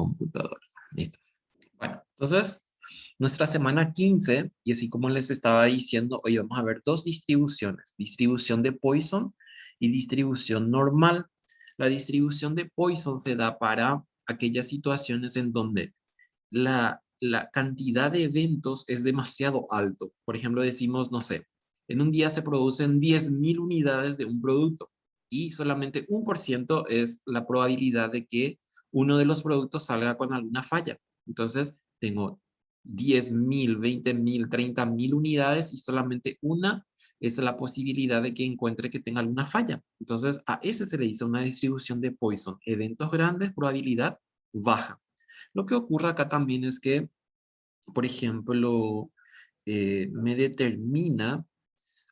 computadora. Listo. Bueno, entonces, nuestra semana 15, y así como les estaba diciendo, hoy vamos a ver dos distribuciones. Distribución de Poisson y distribución normal. La distribución de Poisson se da para aquellas situaciones en donde la cantidad de eventos es demasiado alto. Por ejemplo, decimos, no sé, en un día se producen 10.000 unidades de un producto y solamente 1% es la probabilidad de que uno de los productos salga con alguna falla. Entonces, tengo 10.000, 20.000, 30.000 unidades y solamente una es la posibilidad de que encuentre que tenga alguna falla. Entonces, a ese se le dice una distribución de Poisson. Eventos grandes, probabilidad baja. Lo que ocurre acá también es que, por ejemplo, me determina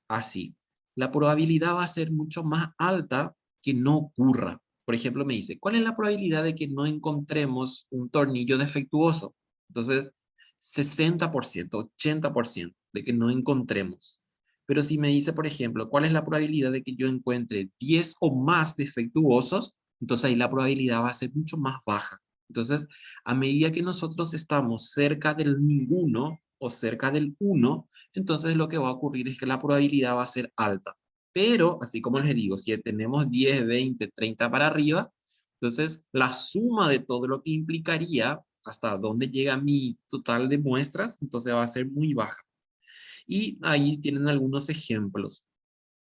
así. La probabilidad va a ser mucho más alta que no ocurra. Por ejemplo, me dice, ¿cuál es la probabilidad de que no encontremos un tornillo defectuoso? Entonces, 60%, 80% de que no encontremos. Pero si me dice, por ejemplo, ¿cuál es la probabilidad de que yo encuentre 10 o más defectuosos? Entonces ahí la probabilidad va a ser mucho más baja. Entonces, a medida que nosotros estamos cerca del ninguno o cerca del uno, entonces lo que va a ocurrir es que la probabilidad va a ser alta. Pero, así como les digo, si tenemos 10, 20, 30 para arriba, entonces la suma de todo lo que implicaría hasta dónde llega mi total de muestras, entonces va a ser muy baja. Y ahí tienen algunos ejemplos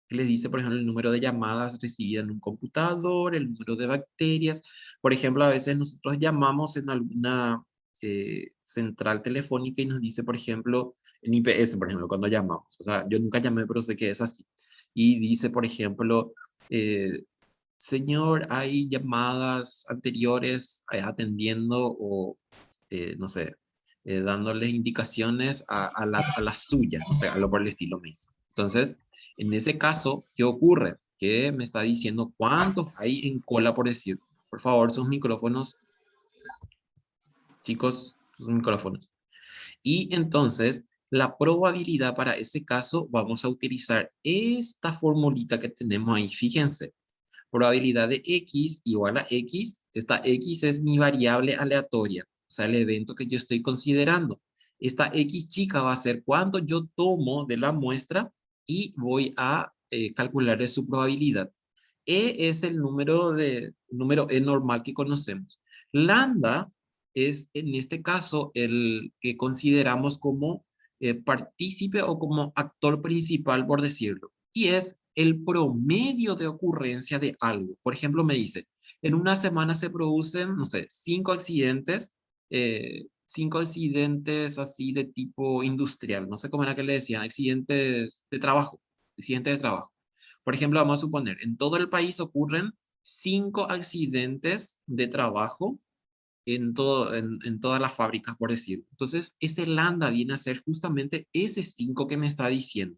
que les dice, por ejemplo, el número de llamadas recibidas en un computador, el número de bacterias. Por ejemplo, a veces nosotros llamamos en alguna central telefónica y nos dice, por ejemplo, en IPS, por ejemplo, cuando llamamos. O sea, yo nunca llamé, pero sé que es así. Y dice, por ejemplo, señor, hay llamadas anteriores atendiendo o, no sé, dándoles indicaciones a la suya, no sé, algo por el estilo me dice. Entonces, en ese caso, ¿qué ocurre? Que me está diciendo cuántos hay en cola por decir. Por favor, sus micrófonos, chicos, sus micrófonos. Y entonces, la probabilidad para ese caso, vamos a utilizar esta formulita que tenemos ahí. Fíjense, probabilidad de X igual a X. Esta X es mi variable aleatoria, o sea, el evento que yo estoy considerando. Esta X chica va a ser cuánto yo tomo de la muestra y voy a calcular su probabilidad. E es el número E normal que conocemos. Lambda es en este caso el que consideramos como partícipe o como actor principal, por decirlo. Y es el promedio de ocurrencia de algo. Por ejemplo, me dice, en una semana se producen, no sé, 5 accidentes así de tipo industrial. No sé cómo era que le decían, accidentes de trabajo. Accidentes de trabajo. Por ejemplo, vamos a suponer, en todo el país ocurren 5 accidentes de trabajo en todas las fábricas, por decir. Entonces, ese lambda viene a ser justamente ese 5 que me está diciendo.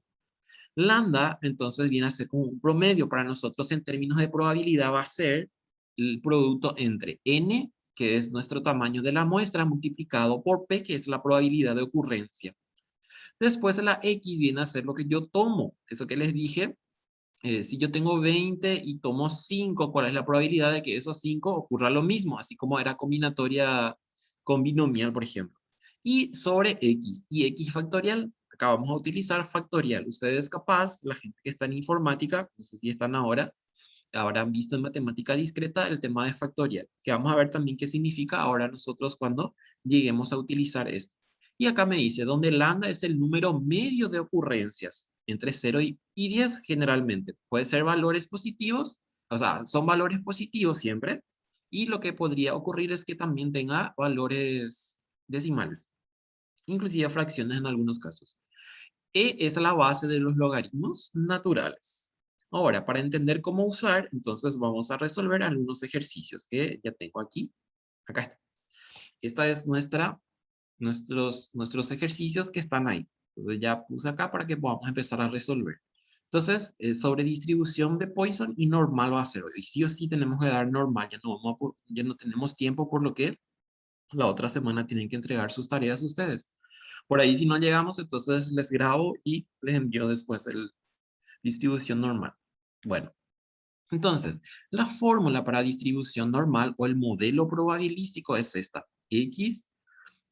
Lambda, entonces, viene a ser como un promedio para nosotros en términos de probabilidad, va a ser el producto entre n, que es nuestro tamaño de la muestra, multiplicado por p, que es la probabilidad de ocurrencia. Después la x viene a ser lo que yo tomo. Eso que les dije, si yo tengo 20 y tomo 5, ¿cuál es la probabilidad de que esos 5 ocurra lo mismo? Así como era combinatoria con binomial, por ejemplo. Y sobre x y x factorial, acá vamos a utilizar factorial. Ustedes capaz, la gente que está en informática, no sé si están ahora, habrán visto en matemática discreta el tema de factorial, que vamos a ver también qué significa ahora nosotros cuando lleguemos a utilizar esto. Y acá me dice, donde lambda es el número medio de ocurrencias, entre 0 y 10 generalmente. Puede ser valores positivos, o sea, son valores positivos siempre, y lo que podría ocurrir es que también tenga valores decimales, inclusive fracciones en algunos casos. E es la base de los logaritmos naturales. Ahora, para entender cómo usar, entonces vamos a resolver algunos ejercicios que ya tengo aquí. Acá está. Esta es nuestros ejercicios que están ahí. Entonces ya puse acá para que podamos empezar a resolver. Entonces, sobre distribución de Poisson y normal va a ser hoy. Sí o sí tenemos que dar normal, ya no tenemos tiempo, por lo que la otra semana tienen que entregar sus tareas ustedes. Por ahí si no llegamos, entonces les grabo y les envío después el distribución normal. Bueno, Entonces, la fórmula para distribución normal o el modelo probabilístico es esta. X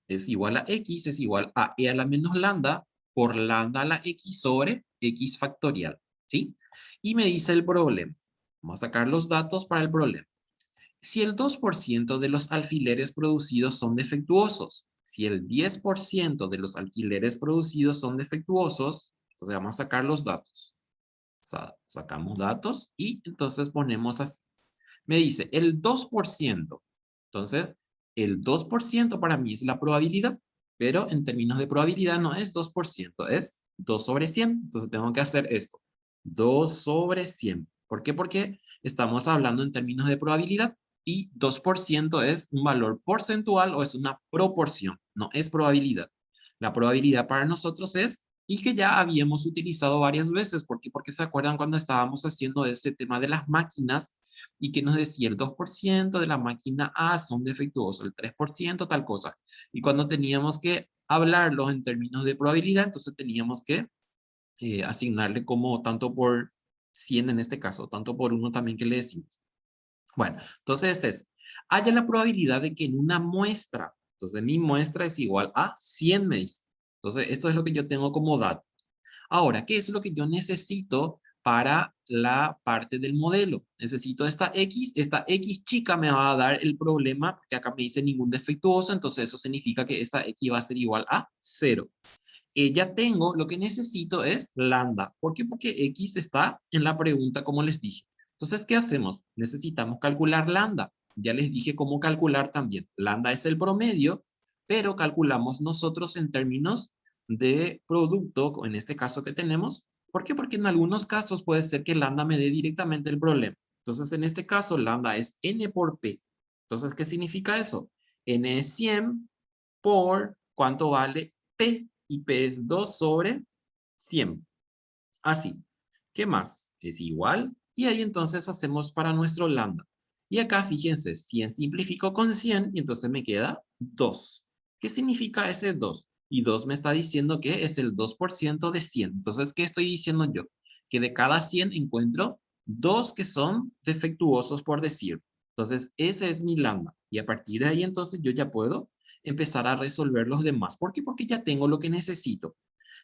es igual a X es igual a E a la menos lambda por lambda a la X sobre X factorial. ¿Sí? Y me dice el problema. Vamos a sacar los datos para el problema. Si el 2% de los alfileres producidos son defectuosos, si el 10% de los alquileres producidos son defectuosos, entonces vamos a sacar los datos. Sacamos datos y entonces ponemos así. Me dice el 2%. Entonces, el 2% para mí es la probabilidad, pero en términos de probabilidad no es 2%, es 2 sobre 100. Entonces tengo que hacer esto. 2 sobre 100. ¿Por qué? Porque estamos hablando en términos de probabilidad y 2% es un valor porcentual o es una proporción, no es probabilidad. La probabilidad para nosotros es, y que ya habíamos utilizado varias veces, ¿por qué? Porque se acuerdan cuando estábamos haciendo ese tema de las máquinas y que nos decía el 2% de la máquina A son defectuosos, el 3% tal cosa. Y cuando teníamos que hablarlos en términos de probabilidad, entonces teníamos que asignarle como tanto por 100 en este caso, tanto por 1 también que le decimos. Bueno, entonces es, haya la probabilidad de que en una muestra, entonces mi muestra es igual a 100 me dice. Entonces esto es lo que yo tengo como dato. Ahora, ¿qué es lo que yo necesito para la parte del modelo? Necesito esta X chica me va a dar el problema, porque acá me dice ningún defectuoso, entonces eso significa que esta X va a ser igual a 0. Ya tengo, lo que necesito es lambda. ¿Por qué? Porque X está en la pregunta, como les dije. Entonces, ¿qué hacemos? Necesitamos calcular lambda. Ya les dije cómo calcular también. Lambda es el promedio, pero calculamos nosotros en términos de producto, en este caso que tenemos. ¿Por qué? Porque en algunos casos puede ser que lambda me dé directamente el problema. Entonces, en este caso, lambda es n por p. Entonces, ¿qué significa eso? N es 100 por ¿cuánto vale p? Y p es 2 sobre 100. Así. ¿Qué más? Es igual. Y ahí entonces hacemos para nuestro lambda. Y acá fíjense, 100 simplifico con 100 y entonces me queda 2. ¿Qué significa ese 2? Y 2 me está diciendo que es el 2% de 100. Entonces, ¿qué estoy diciendo yo? Que de cada 100 encuentro 2 que son defectuosos por decir. Entonces, ese es mi lambda. Y a partir de ahí entonces yo ya puedo empezar a resolver los demás. ¿Por qué? Porque ya tengo lo que necesito.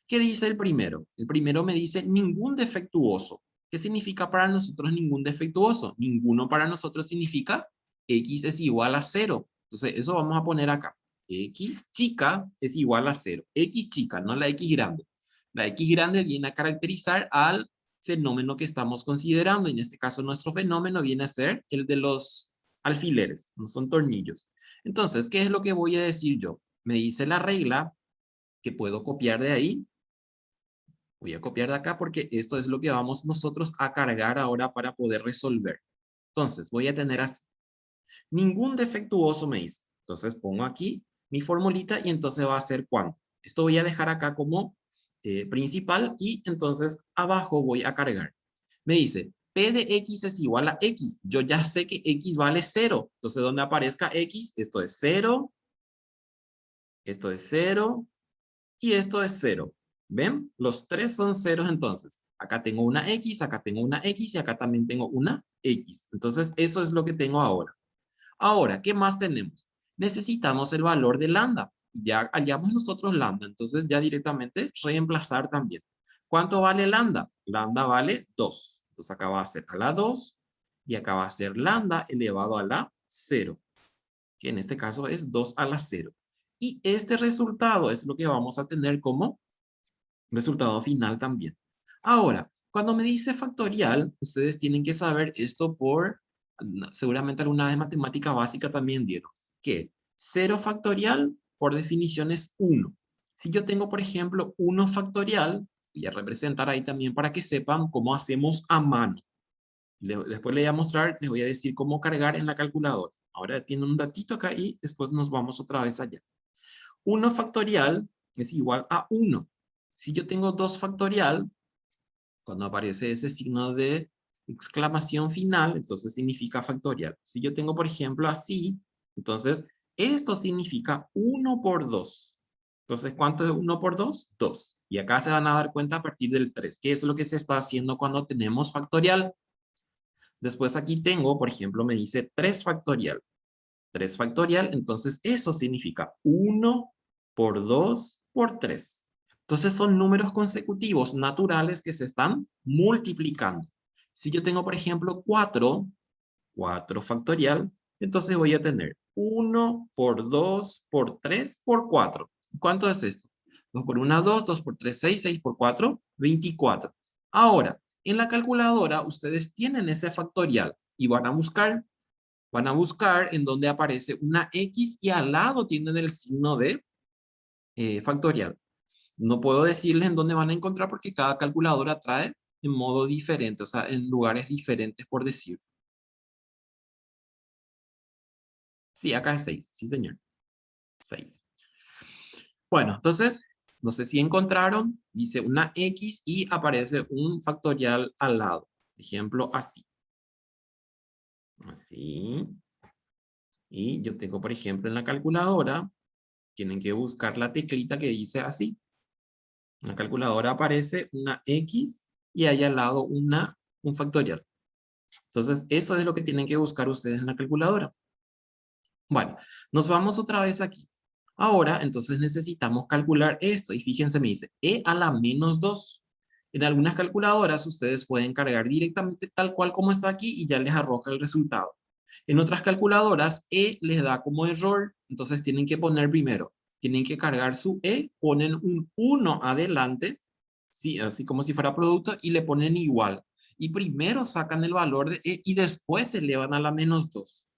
¿Qué dice el primero? El primero me dice ningún defectuoso. ¿Qué significa para nosotros ningún defectuoso? Ninguno para nosotros significa X es igual a 0. Entonces, eso vamos a poner acá. X chica es igual a 0. X chica, no la X grande. La X grande viene a caracterizar al fenómeno que estamos considerando. En este caso, nuestro fenómeno viene a ser el de los alfileres, no son tornillos. Entonces, ¿qué es lo que voy a decir yo? Me dice la regla que puedo copiar de ahí. Voy a copiar de acá porque esto es lo que vamos nosotros a cargar ahora para poder resolver. Entonces, voy a tener así. Ningún defectuoso me dice. Entonces, pongo aquí mi formulita y entonces va a ser cuánto. Esto voy a dejar acá como principal y entonces abajo voy a cargar. Me dice, P de X es igual a X. Yo ya sé que X vale 0. Entonces, donde aparezca X, esto es 0, esto es 0 y esto es 0. ¿Ven? Los tres son ceros entonces. Acá tengo una X, acá tengo una X y acá también tengo una X. Entonces, eso es lo que tengo ahora. Ahora, ¿qué más tenemos? Necesitamos el valor de lambda. Ya hallamos nosotros lambda, entonces ya directamente reemplazar también. ¿Cuánto vale lambda? Lambda vale 2. Entonces acá va a ser a la 2 y acá va a ser lambda elevado a la 0, que en este caso es 2 a la 0. Y este resultado es lo que vamos a tener como resultado final también. Ahora, cuando me dice factorial, ustedes tienen que saber esto por, seguramente alguna vez matemática básica también dieron, que 0 factorial por definición es 1. Si yo tengo, por ejemplo, 1 factorial, voy a representar ahí también para que sepan cómo hacemos a mano. Después les voy a mostrar, les voy a decir cómo cargar en la calculadora. Ahora tienen un datito acá y después nos vamos otra vez allá. 1 factorial es igual a 1. Si yo tengo 2 factorial, cuando aparece ese signo de exclamación final, entonces significa factorial. Si yo tengo, por ejemplo, así, entonces esto significa 1 por 2. Entonces, ¿cuánto es 1 por 2? 2. Y acá se van a dar cuenta a partir del 3, que es lo que se está haciendo cuando tenemos factorial. Después aquí tengo, por ejemplo, me dice 3 factorial. 3 factorial, entonces eso significa 1 por 2 por 3. Entonces son números consecutivos naturales que se están multiplicando. Si yo tengo, por ejemplo, 4 factorial, entonces voy a tener 1 por 2 por 3 por 4. ¿Cuánto es esto? 2 por 1, 2, 2 por 3, 6, 6 por 4, 24. Ahora, en la calculadora ustedes tienen ese factorial y van a buscar en donde aparece una X y al lado tienen el signo de factorial. No puedo decirles en dónde van a encontrar porque cada calculadora trae en modo diferente, o sea, en lugares diferentes por decir. Sí, acá es 6, sí señor, 6. Bueno, entonces, no sé si encontraron, dice una X y aparece un factorial al lado. Ejemplo, así. Así. Y yo tengo, por ejemplo, en la calculadora, tienen que buscar la teclita que dice así. En la calculadora aparece una X y hay al lado un factorial. Entonces, eso es lo que tienen que buscar ustedes en la calculadora. Bueno, nos vamos otra vez aquí. Ahora, entonces necesitamos calcular esto. Y fíjense, me dice e a la menos 2. En algunas calculadoras ustedes pueden cargar directamente tal cual como está aquí y ya les arroja el resultado. En otras calculadoras, e les da como error. Entonces tienen que poner primero. Tienen que cargar su e, ponen un 1 adelante, ¿sí? Así como si fuera producto, y le ponen igual. Y primero sacan el valor de e y después se elevan a la menos 2.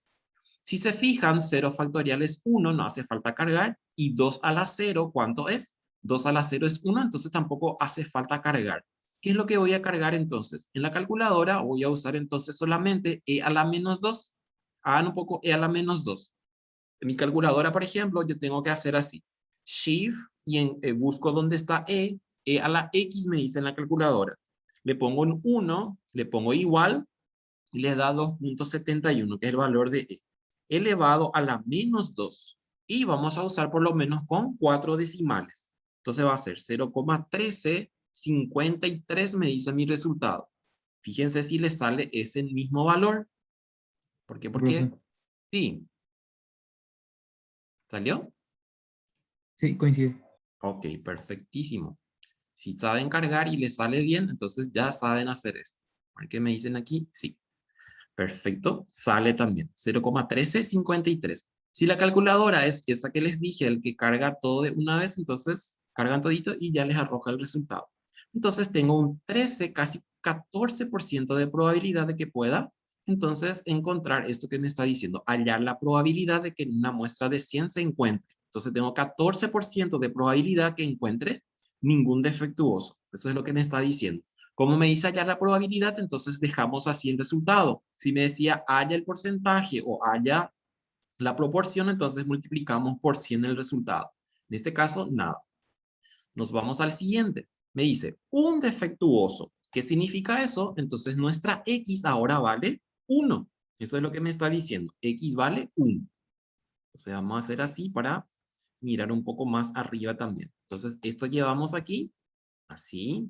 Si se fijan, 0 factorial es 1, no hace falta cargar. Y 2 a la 0, ¿cuánto es? 2 a la 0 es 1, entonces tampoco hace falta cargar. ¿Qué es lo que voy a cargar entonces? En la calculadora voy a usar entonces solamente e a la menos 2. Hagan un poco e a la menos 2. En mi calculadora, por ejemplo, yo tengo que hacer así. Shift y busco dónde está e a la x me dice en la calculadora. Le pongo un 1, le pongo igual y le da 2.71, que es el valor de e, elevado a la menos 2. Y vamos a usar por lo menos con 4 decimales. Entonces va a ser 0,1353 me dice mi resultado. Fíjense si le sale ese mismo valor. ¿Por qué? Profe. Porque sí. ¿Salió? Sí, coincide. Ok, perfectísimo. Si saben cargar y les sale bien, entonces ya saben hacer esto. ¿Qué me dicen aquí? Sí. Perfecto, sale también 0,1353. Si la calculadora es esa que les dije, el que carga todo de una vez, entonces cargan todito y ya les arroja el resultado. Entonces tengo un 13, casi 14% de probabilidad de que pueda entonces encontrar esto que me está diciendo, hallar la probabilidad de que en una muestra de 100 se encuentre. Entonces tengo 14% de probabilidad que encuentre ningún defectuoso. Eso es lo que me está diciendo. Como me dice hallar la probabilidad, entonces dejamos así el resultado. Si me decía haya el porcentaje o haya la proporción, entonces multiplicamos por 100 el resultado. En este caso, nada. Nos vamos al siguiente. Me dice un defectuoso. ¿Qué significa eso? Entonces nuestra X ahora vale 1. Eso es lo que me está diciendo. X vale 1. Entonces vamos a hacer así para mirar un poco más arriba también. Entonces esto llevamos aquí, así.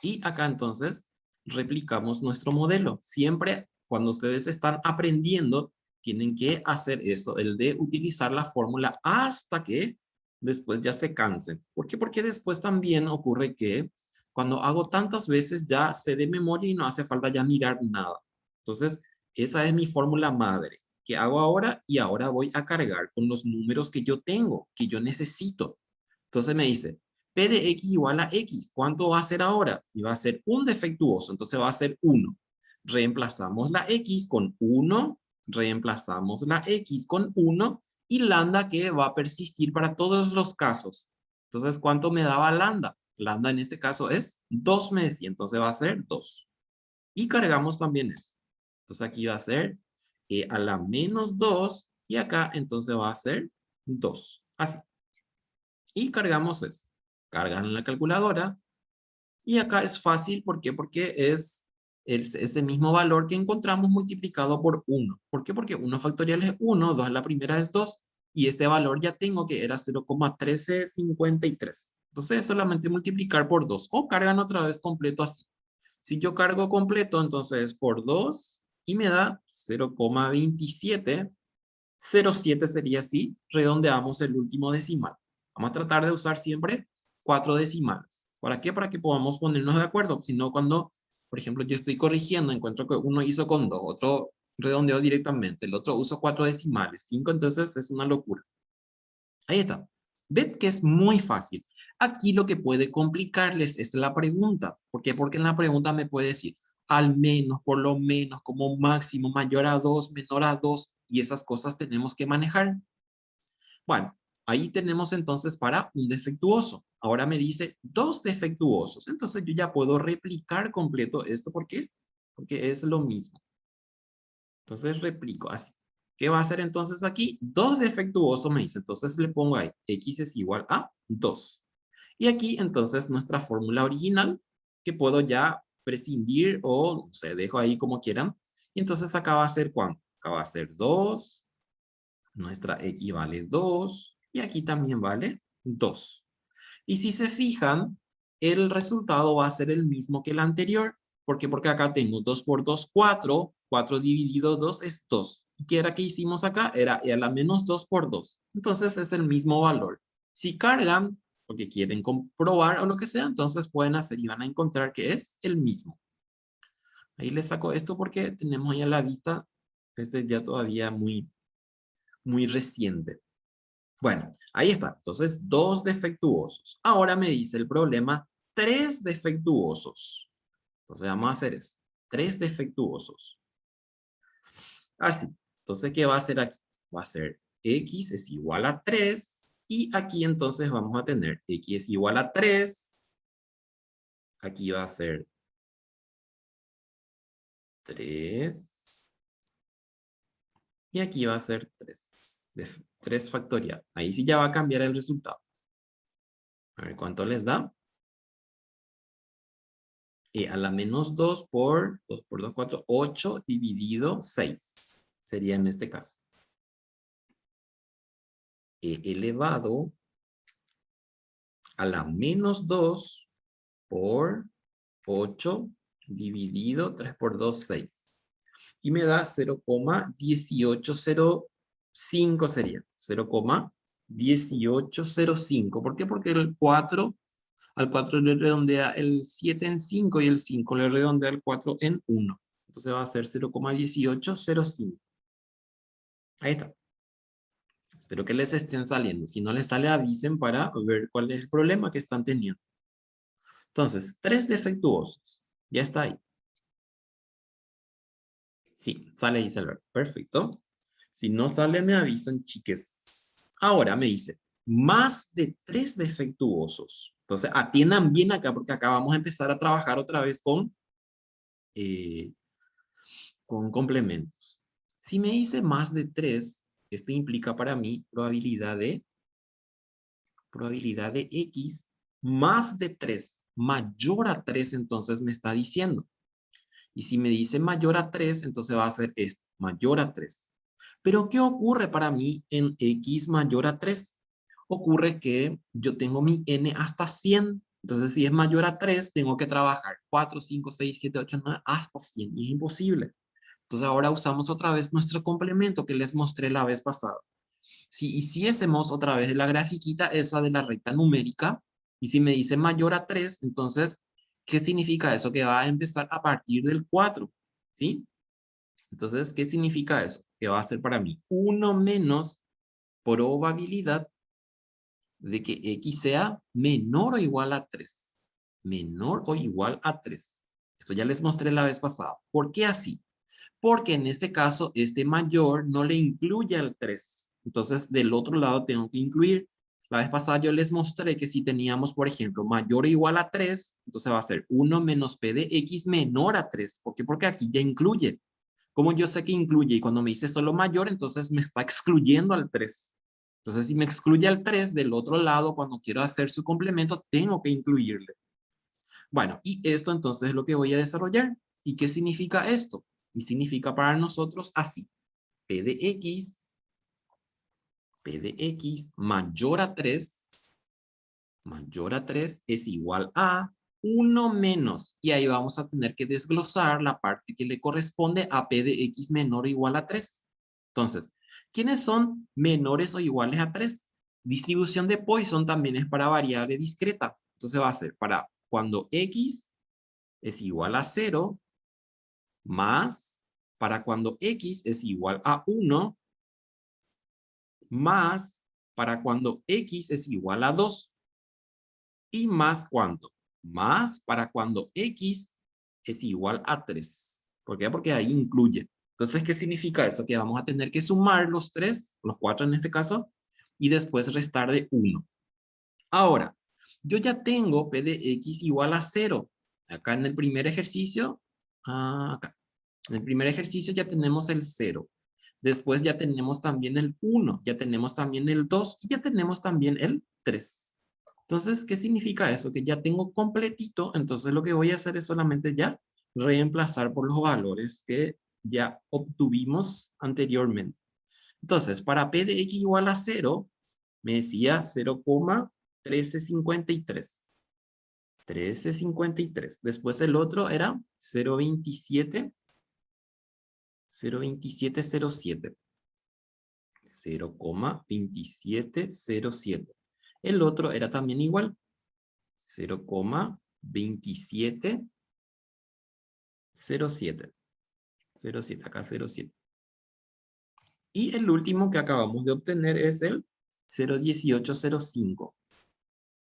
Y acá entonces replicamos nuestro modelo. Siempre cuando ustedes están aprendiendo, tienen que hacer eso, el de utilizar la fórmula hasta que después ya se cansen. ¿Por qué? Porque después también ocurre que cuando hago tantas veces ya sé de memoria y no hace falta ya mirar nada. Entonces, esa es mi fórmula madre que hago ahora y ahora voy a cargar con los números que yo tengo, que yo necesito. Entonces me dice, P de X igual a X. ¿Cuánto va a ser ahora? Y va a ser un defectuoso, entonces va a ser 1. Reemplazamos la X con 1, reemplazamos la X con 1 y lambda que va a persistir para todos los casos. Entonces, ¿cuánto me daba lambda? Lambda en este caso es 2 me decía, entonces va a ser 2. Y cargamos también eso. Entonces aquí va a ser a la menos 2 y acá entonces va a ser 2. Así. Y cargamos eso. Cargan en la calculadora. Y acá es fácil, ¿por qué? Porque es ese mismo valor que encontramos multiplicado por 1. ¿Por qué? Porque 1 factorial es 1, 2 la primera es 2, y este valor ya tengo que era 0,1353. Entonces es solamente multiplicar por 2, o cargan otra vez completo así. Si yo cargo completo, entonces por 2 y me da 0,2707 sería así, redondeamos el último decimal. Vamos a tratar de usar siempre 4 decimales. ¿Para qué? Para que podamos ponernos de acuerdo. Si no, cuando, por ejemplo, yo estoy corrigiendo, encuentro que uno hizo con 2, otro redondeó directamente, el otro uso 4 decimales, 5, entonces es una locura. Ahí está. Ven que es muy fácil. Aquí lo que puede complicarles es la pregunta. ¿Por qué? Porque en la pregunta me puede decir al menos, por lo menos, como máximo, mayor a 2, menor a 2, y esas cosas tenemos que manejar. Bueno, ahí tenemos entonces para un defectuoso. Ahora me dice dos defectuosos. Entonces yo ya puedo replicar completo esto. ¿Por qué? Porque es lo mismo. Entonces replico así. ¿Qué va a hacer entonces aquí? 2 defectuosos me dice. Entonces le pongo ahí. X es igual a 2. Y aquí entonces nuestra fórmula original, que puedo ya prescindir o no sé, dejo ahí como quieran. Y entonces acá va a ser ¿cuánto? Acá va a ser 2. Nuestra X vale 2. Y aquí también vale 2. Y si se fijan, el resultado va a ser el mismo que el anterior. ¿Por qué? Porque acá tengo 2 por 2, 4. 4 dividido 2 es 2. ¿Y qué era que hicimos acá? Era a la menos 2 por 2. Entonces es el mismo valor. Si cargan, porque quieren comprobar o lo que sea, entonces pueden hacer y van a encontrar que es el mismo. Ahí les saco esto porque tenemos ya la vista, este ya todavía muy reciente. Bueno, ahí está. Entonces, 2 defectuosos. Ahora me dice el problema 3 defectuosos. Entonces, vamos a hacer eso. 3 defectuosos. Así. Entonces, ¿qué va a hacer aquí? Va a ser X es igual a 3. Y aquí entonces vamos a tener X es igual a 3. Aquí va a ser 3. Y aquí va a ser 3. 3 factorial. Ahí sí ya va a cambiar el resultado. A ver cuánto les da. A la menos 2 por 2 por 2, 4, 8 dividido 6. Sería en este caso. Elevado a la menos 2 por 8 dividido 3 por 2, 6. Y me da 0,1805 sería. 0,1805. ¿Por qué? Porque el 4, al 4 le redondea el 7 en 5 y el 5 le redondea el 4 en 1. Entonces va a ser 0,1805. Ahí está. Espero que les estén saliendo. Si no les sale, avisen para ver cuál es el problema que están teniendo. Entonces, 3 defectuosos. Ya está ahí. Sí, sale ahí, Salvador. Perfecto. Si no sale, me avisan, chiques. Ahora me dice, más de 3 defectuosos. Entonces, atiendan bien acá, porque acá vamos a empezar a trabajar otra vez con complementos. Si me dice más de 3, esto implica para mí probabilidad de X más de 3, mayor a 3, entonces me está diciendo. Y si me dice mayor a 3, entonces va a ser esto, mayor a 3. Pero ¿qué ocurre para mí en X mayor a 3? Ocurre que yo tengo mi N hasta 100. Entonces, si es mayor a 3, tengo que trabajar 4, 5, 6, 7, 8, 9, hasta 100. Y es imposible. Entonces, ahora usamos otra vez nuestro complemento que les mostré la vez pasada. Si hiciésemos otra vez la grafiquita esa de la recta numérica, y si me dice mayor a 3, entonces, ¿qué significa eso? Que va a empezar a partir del 4, ¿sí? Entonces, ¿qué significa eso? Que va a ser para mí 1 menos probabilidad de que X sea menor o igual a 3. Menor o igual a 3. Esto ya les mostré la vez pasada. ¿Por qué así? Porque en este caso, este mayor no le incluye al 3. Entonces, del otro lado tengo que incluir. La vez pasada yo les mostré que si teníamos, por ejemplo, mayor o igual a 3, entonces va a ser 1 menos P de X menor a 3. ¿Por qué? Porque aquí ya incluye. Como yo sé que incluye y cuando me dice solo mayor, entonces me está excluyendo al 3. Entonces, si me excluye al 3, del otro lado, cuando quiero hacer su complemento, tengo que incluirle. Bueno, y esto entonces es lo que voy a desarrollar. ¿Y qué significa esto? Y significa para nosotros así. P de X mayor a 3 es igual a 1 menos. Y ahí vamos a tener que desglosar la parte que le corresponde a P de X menor o igual a 3. Entonces, ¿quiénes son menores o iguales a 3? Distribución de Poisson también es para variable discreta. Entonces va a ser para cuando X es igual a 0, más para cuando X es igual a 1, más para cuando X es igual a 2. ¿Y más cuánto? Más para cuando X es igual a 3. ¿Por qué? Porque ahí incluye. Entonces, ¿qué significa eso? Que vamos a tener que sumar los 3, los 4 en este caso, y después restar de 1. Ahora, yo ya tengo P de X igual a 0. Acá en el primer ejercicio, acá. En el primer ejercicio ya tenemos el 0. Después ya tenemos también el 1, ya tenemos también el 2 y ya tenemos también el 3. Entonces, ¿qué significa eso? Que ya tengo completito, entonces lo que voy a hacer es solamente ya reemplazar por los valores que ya obtuvimos anteriormente. Entonces, para P de X igual a 0, me decía 0,1353. 1353. Después el otro era 0,27. 0,2707. 0,2707. El otro era también igual. 0,2707. 07, acá 07. Y el último que acabamos de obtener es el 0,1805.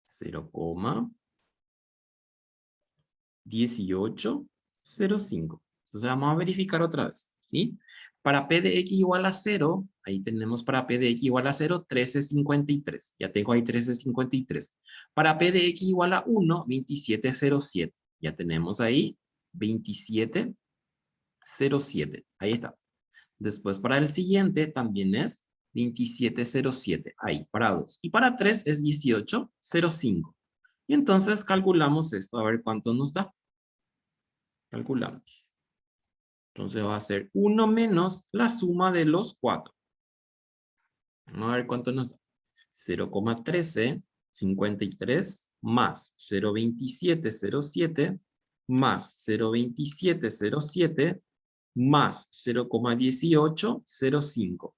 0,1805. Entonces vamos a verificar otra vez, ¿sí? Para P de X igual a 0, ahí tenemos para P de X igual a 0, 1353. Ya tengo ahí 1353. Para P de X igual a 1, 2707. Ya tenemos ahí 2707. Ahí está. Después para el siguiente también es 2707. Ahí, para 2. Y para 3 es 1805. Y entonces calculamos esto, a ver cuánto nos da. Calculamos. Entonces va a ser 1 menos la suma de los 4. Vamos a ver cuánto nos da. 0,1353 más 0,2707 más 0,2707 más 0,1805.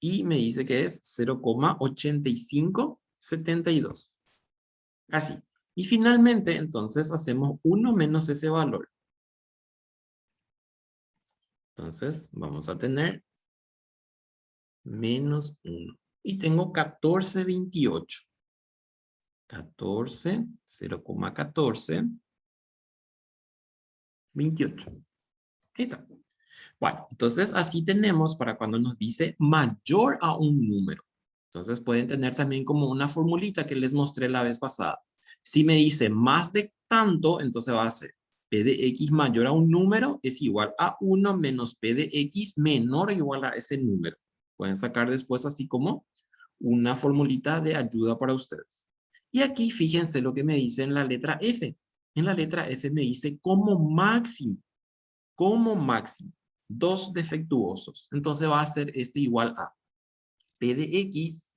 Y me dice que es 0,8572. Así. Y finalmente, entonces, hacemos 1 menos ese valor. Entonces, vamos a tener menos 1. Y tengo 1428. 14, 0,14, 28. Ahí está. Bueno, entonces así tenemos para cuando nos dice mayor a un número. Entonces pueden tener también como una formulita que les mostré la vez pasada. Si me dice más de tanto, entonces va a ser P de X mayor a un número es igual a 1 menos P de X menor o igual a ese número. Pueden sacar después así como una formulita de ayuda para ustedes. Y aquí fíjense lo que me dice en la letra F. En la letra F me dice como máximo. Como máximo. 2 defectuosos. Entonces va a ser este igual a P de X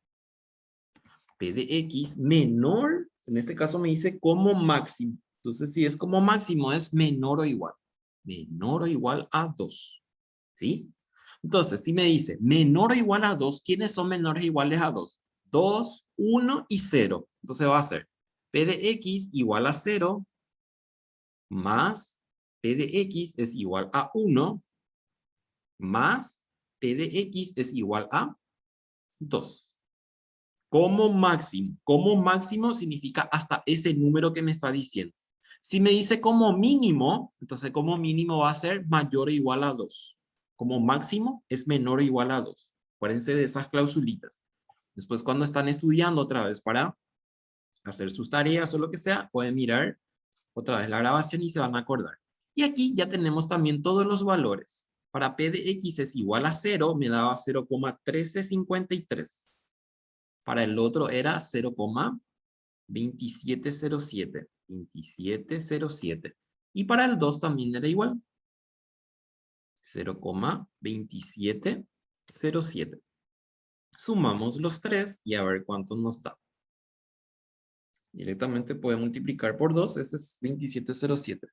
menor, en este caso me dice como máximo. Entonces si es como máximo es menor o igual. Menor o igual a 2. ¿Sí? Entonces si me dice menor o igual a 2, ¿quiénes son menores o iguales a 2? 2, 1 y 0. Entonces va a ser P de X igual a 0 más P de X es igual a 1 más P de X es igual a 2. Como máximo significa hasta ese número que me está diciendo. Si me dice como mínimo, entonces como mínimo va a ser mayor o igual a 2. Como máximo es menor o igual a 2. Acuérdense de esas clausulitas. Después cuando están estudiando otra vez para hacer sus tareas o lo que sea, pueden mirar otra vez la grabación y se van a acordar. Y aquí ya tenemos también todos los valores. Para P de X es igual a 0, me daba 0,1353. Para el otro era 0,2707. 2707. Y para el 2 también era igual. 0,2707. Sumamos los 3 y a ver cuánto nos da. Directamente puede multiplicar por 2, ese es 2707.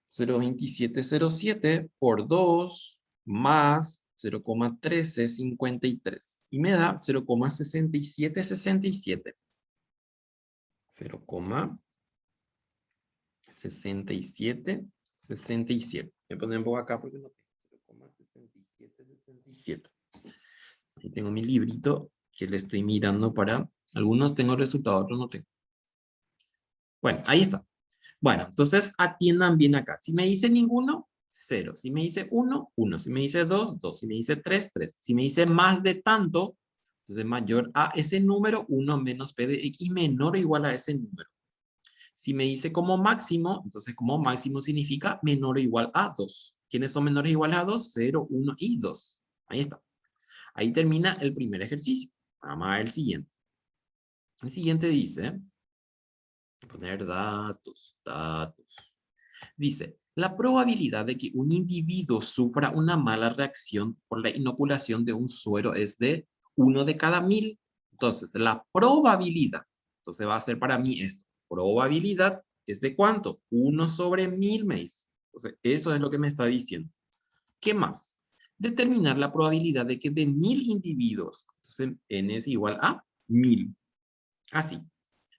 0,2707 por 2 más 0,1353. Y me da 0,6767. 0,6767. Voy a poner un poco acá porque no tengo 0,6767. Ahí tengo mi librito que le estoy mirando para... Algunos tengo resultados, otros no tengo. Bueno, ahí está. Bueno, entonces atiendan bien acá. Si me dice ninguno, 0. Si me dice 1, 1. Si me dice 2, 2. Si me dice 3, 3. Si me dice más de tanto, entonces mayor a ese número, 1 menos p de x menor o igual a ese número. Si me dice como máximo, entonces como máximo significa menor o igual a 2. ¿Quiénes son menores o iguales a 2? 0, 1 y 2. Ahí está. Ahí termina el primer ejercicio. Vamos a ver el siguiente. El siguiente dice, poner datos. Dice, la probabilidad de que un individuo sufra una mala reacción por la inoculación de un suero es de 1 de cada 1000. Entonces, la probabilidad, entonces va a ser para mí esto. Probabilidad es de ¿cuánto? 1 sobre 1000 me dice. Entonces, eso es lo que me está diciendo. ¿Qué más? Determinar la probabilidad de que de 1000 individuos, entonces n es igual a 1000. Así.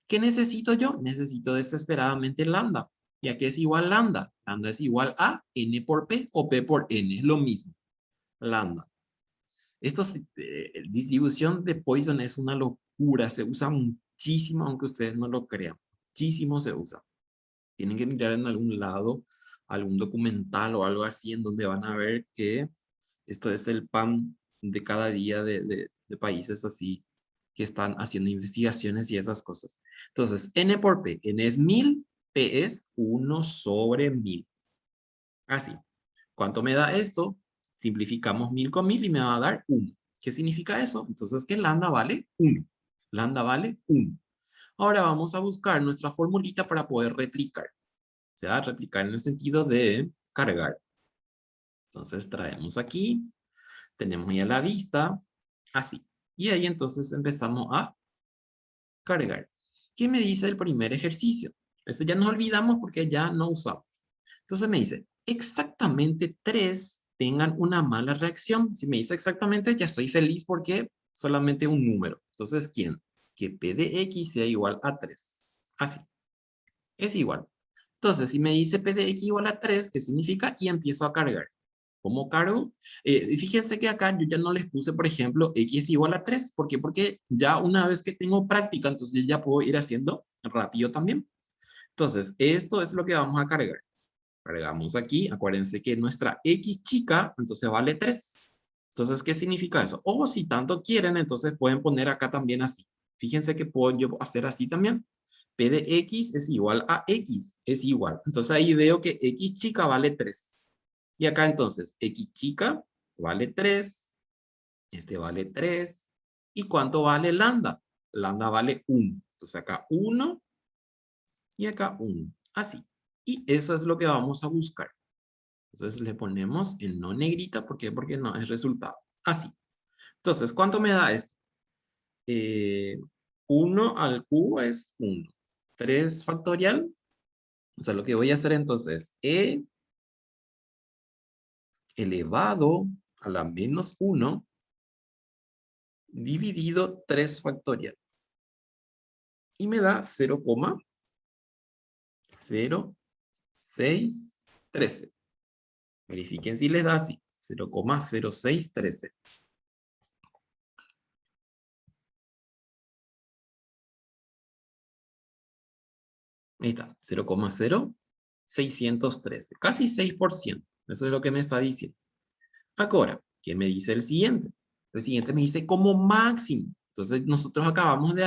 ¿Qué necesito yo? Necesito desesperadamente lambda. ¿Y a qué es igual lambda? Lambda es igual a n por p o p por n. Es lo mismo. Lambda. Esto distribución de Poisson es una locura. Se usa muchísimo, aunque ustedes no lo crean. Muchísimo se usa. Tienen que mirar en algún lado, algún documental o algo así, en donde van a ver que esto es el pan de cada día de países así que están haciendo investigaciones y esas cosas. Entonces, n por p. N es 1000, p es 1 sobre 1000. Así. ¿Cuánto me da esto? Simplificamos 1000 con 1000 y me va a dar 1. ¿Qué significa eso? Entonces que lambda vale 1. Lambda vale 1. Ahora vamos a buscar nuestra formulita para poder replicar. O sea, replicar en el sentido de cargar. Entonces traemos aquí. Tenemos ahí a la vista. Así. Y ahí entonces empezamos a cargar. ¿Qué me dice el primer ejercicio? Eso ya nos olvidamos porque ya no usamos. Entonces me dice, exactamente 3 tengan una mala reacción. Si me dice exactamente, ya estoy feliz porque solamente un número. Entonces, ¿quién? Que p de x sea igual a 3. Así. Es igual. Entonces, si me dice p de x igual a 3, ¿qué significa? Y empiezo a cargar. ¿Cómo cargo? Fíjense que acá yo ya no les puse, por ejemplo, x igual a 3. ¿Por qué? Porque ya una vez que tengo práctica, entonces yo ya puedo ir haciendo rápido también. Entonces, esto es lo que vamos a cargar. Cargamos aquí. Acuérdense que nuestra x chica, entonces vale 3. Entonces, ¿qué significa eso? O si tanto quieren, entonces pueden poner acá también así. Fíjense que puedo yo hacer así también. P de x es igual a x. Es igual. Entonces ahí veo que x chica vale 3. Y acá entonces, x chica vale 3. Este vale 3. ¿Y cuánto vale lambda? Lambda vale 1. Entonces acá 1 y acá 1. Así. Y eso es lo que vamos a buscar. Entonces le ponemos en no negrita. ¿Por qué? Porque no es resultado. Así. Entonces, ¿cuánto me da esto? 1 al cubo es 1. 3 factorial. O sea, lo que voy a hacer entonces es e elevado a la menos 1 dividido 3 factorial. Y me da 0,0613. Verifiquen si les da así. 0,0613. Ahí está. 0,0613. Casi 6%. Eso es lo que me está diciendo. Ahora, ¿qué me dice el siguiente? El siguiente me dice como máximo. Entonces, nosotros acabamos de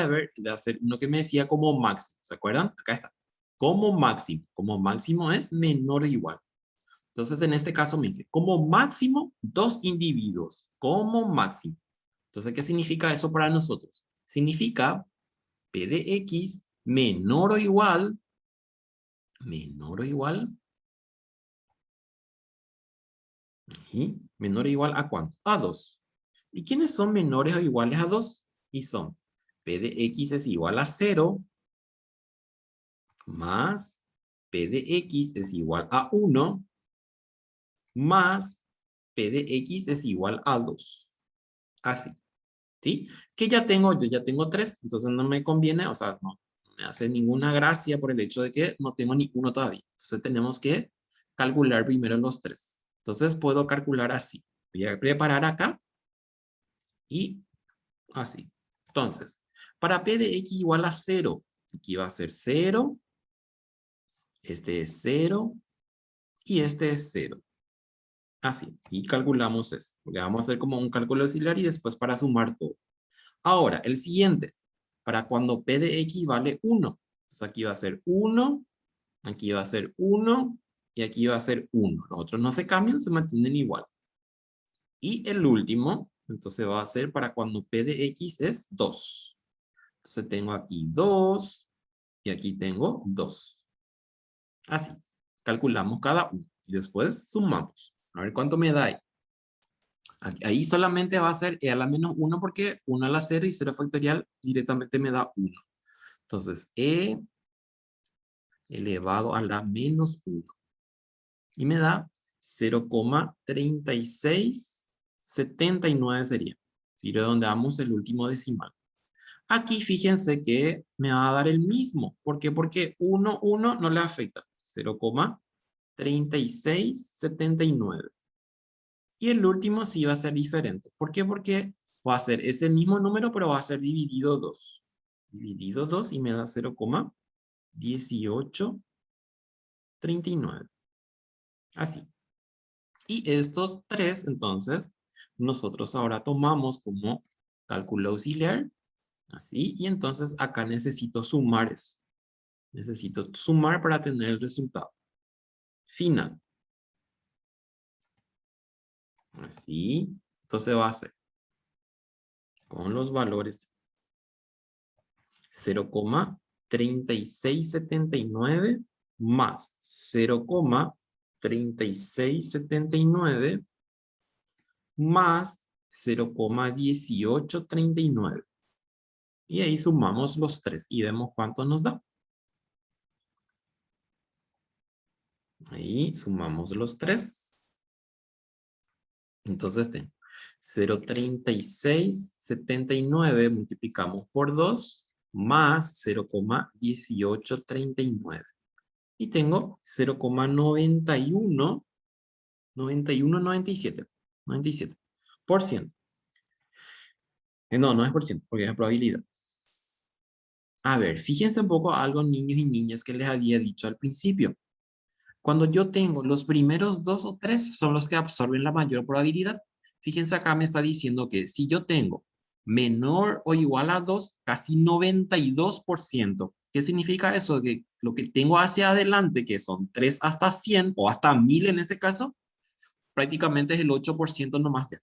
hacer uno que me decía como máximo. ¿Se acuerdan? Acá está. Como máximo. Como máximo es menor o igual. Entonces, en este caso me dice, como máximo, 2 individuos. Como máximo. Entonces, ¿qué significa eso para nosotros? Significa p de x menor o igual, ¿y menor o igual a cuánto? A 2. ¿Y quiénes son menores o iguales a 2? Y son p de x es igual a 0 más P de X es igual a 1 más P de X es igual a 2. Así, ¿sí? Que ya tengo, yo ya tengo 3, entonces no me conviene, o sea, no me hace ninguna gracia por el hecho de que no tengo ni uno todavía. Entonces tenemos que calcular primero los 3. Entonces puedo calcular así. Voy a preparar acá y así. Entonces, para P de X igual a 0, aquí va a ser 0, este es 0 y este es 0. Así, y calculamos eso. Le vamos a hacer como un cálculo auxiliar y después para sumar todo. Ahora, el siguiente, para cuando P de X vale 1. Entonces aquí va a ser 1, aquí va a ser 1 y aquí va a ser 1. Los otros no se cambian, se mantienen igual. Y el último, entonces va a ser para cuando P de X es 2. Entonces tengo aquí 2 y aquí tengo 2. Así, calculamos cada uno y después sumamos. A ver cuánto me da ahí. Ahí solamente va a ser E a la menos 1 porque 1 a la 0 y 0 factorial directamente me da 1. Entonces, E elevado a la menos 1. Y me da 0,3679 sería. Si redondeamos el último decimal. Aquí fíjense que me va a dar el mismo. ¿Por qué? Porque 1, 1 no le afecta. 0,3679. Y el último sí va a ser diferente. ¿Por qué? Porque va a ser ese mismo número, pero va a ser dividido 2. Dividido 2 y me da 0,1839. Así. Y estos tres, entonces, nosotros ahora tomamos como cálculo auxiliar. Así. Y entonces acá necesito sumar eso. Necesito sumar para tener el resultado final. Así. Entonces va a ser con los valores 0,3679 más 0,3679 más 0,1839. Y ahí sumamos los tres y vemos cuánto nos da. Ahí sumamos los tres. Entonces tengo 0,3679 multiplicamos por 2 más 0,1839. Y tengo 0,91, 91, 97, 97%. No, no es por ciento, porque es probabilidad. A ver, fíjense un poco algo, niños y niñas, que les había dicho al principio. Cuando yo tengo los primeros 2 o 3 son los que absorben la mayor probabilidad. Fíjense acá me está diciendo que si yo tengo menor o igual a 2, casi 92%. ¿Qué significa eso? Que lo que tengo hacia adelante, que son 3 hasta 100 o hasta 1000 en este caso, prácticamente es el 8% nomás ya.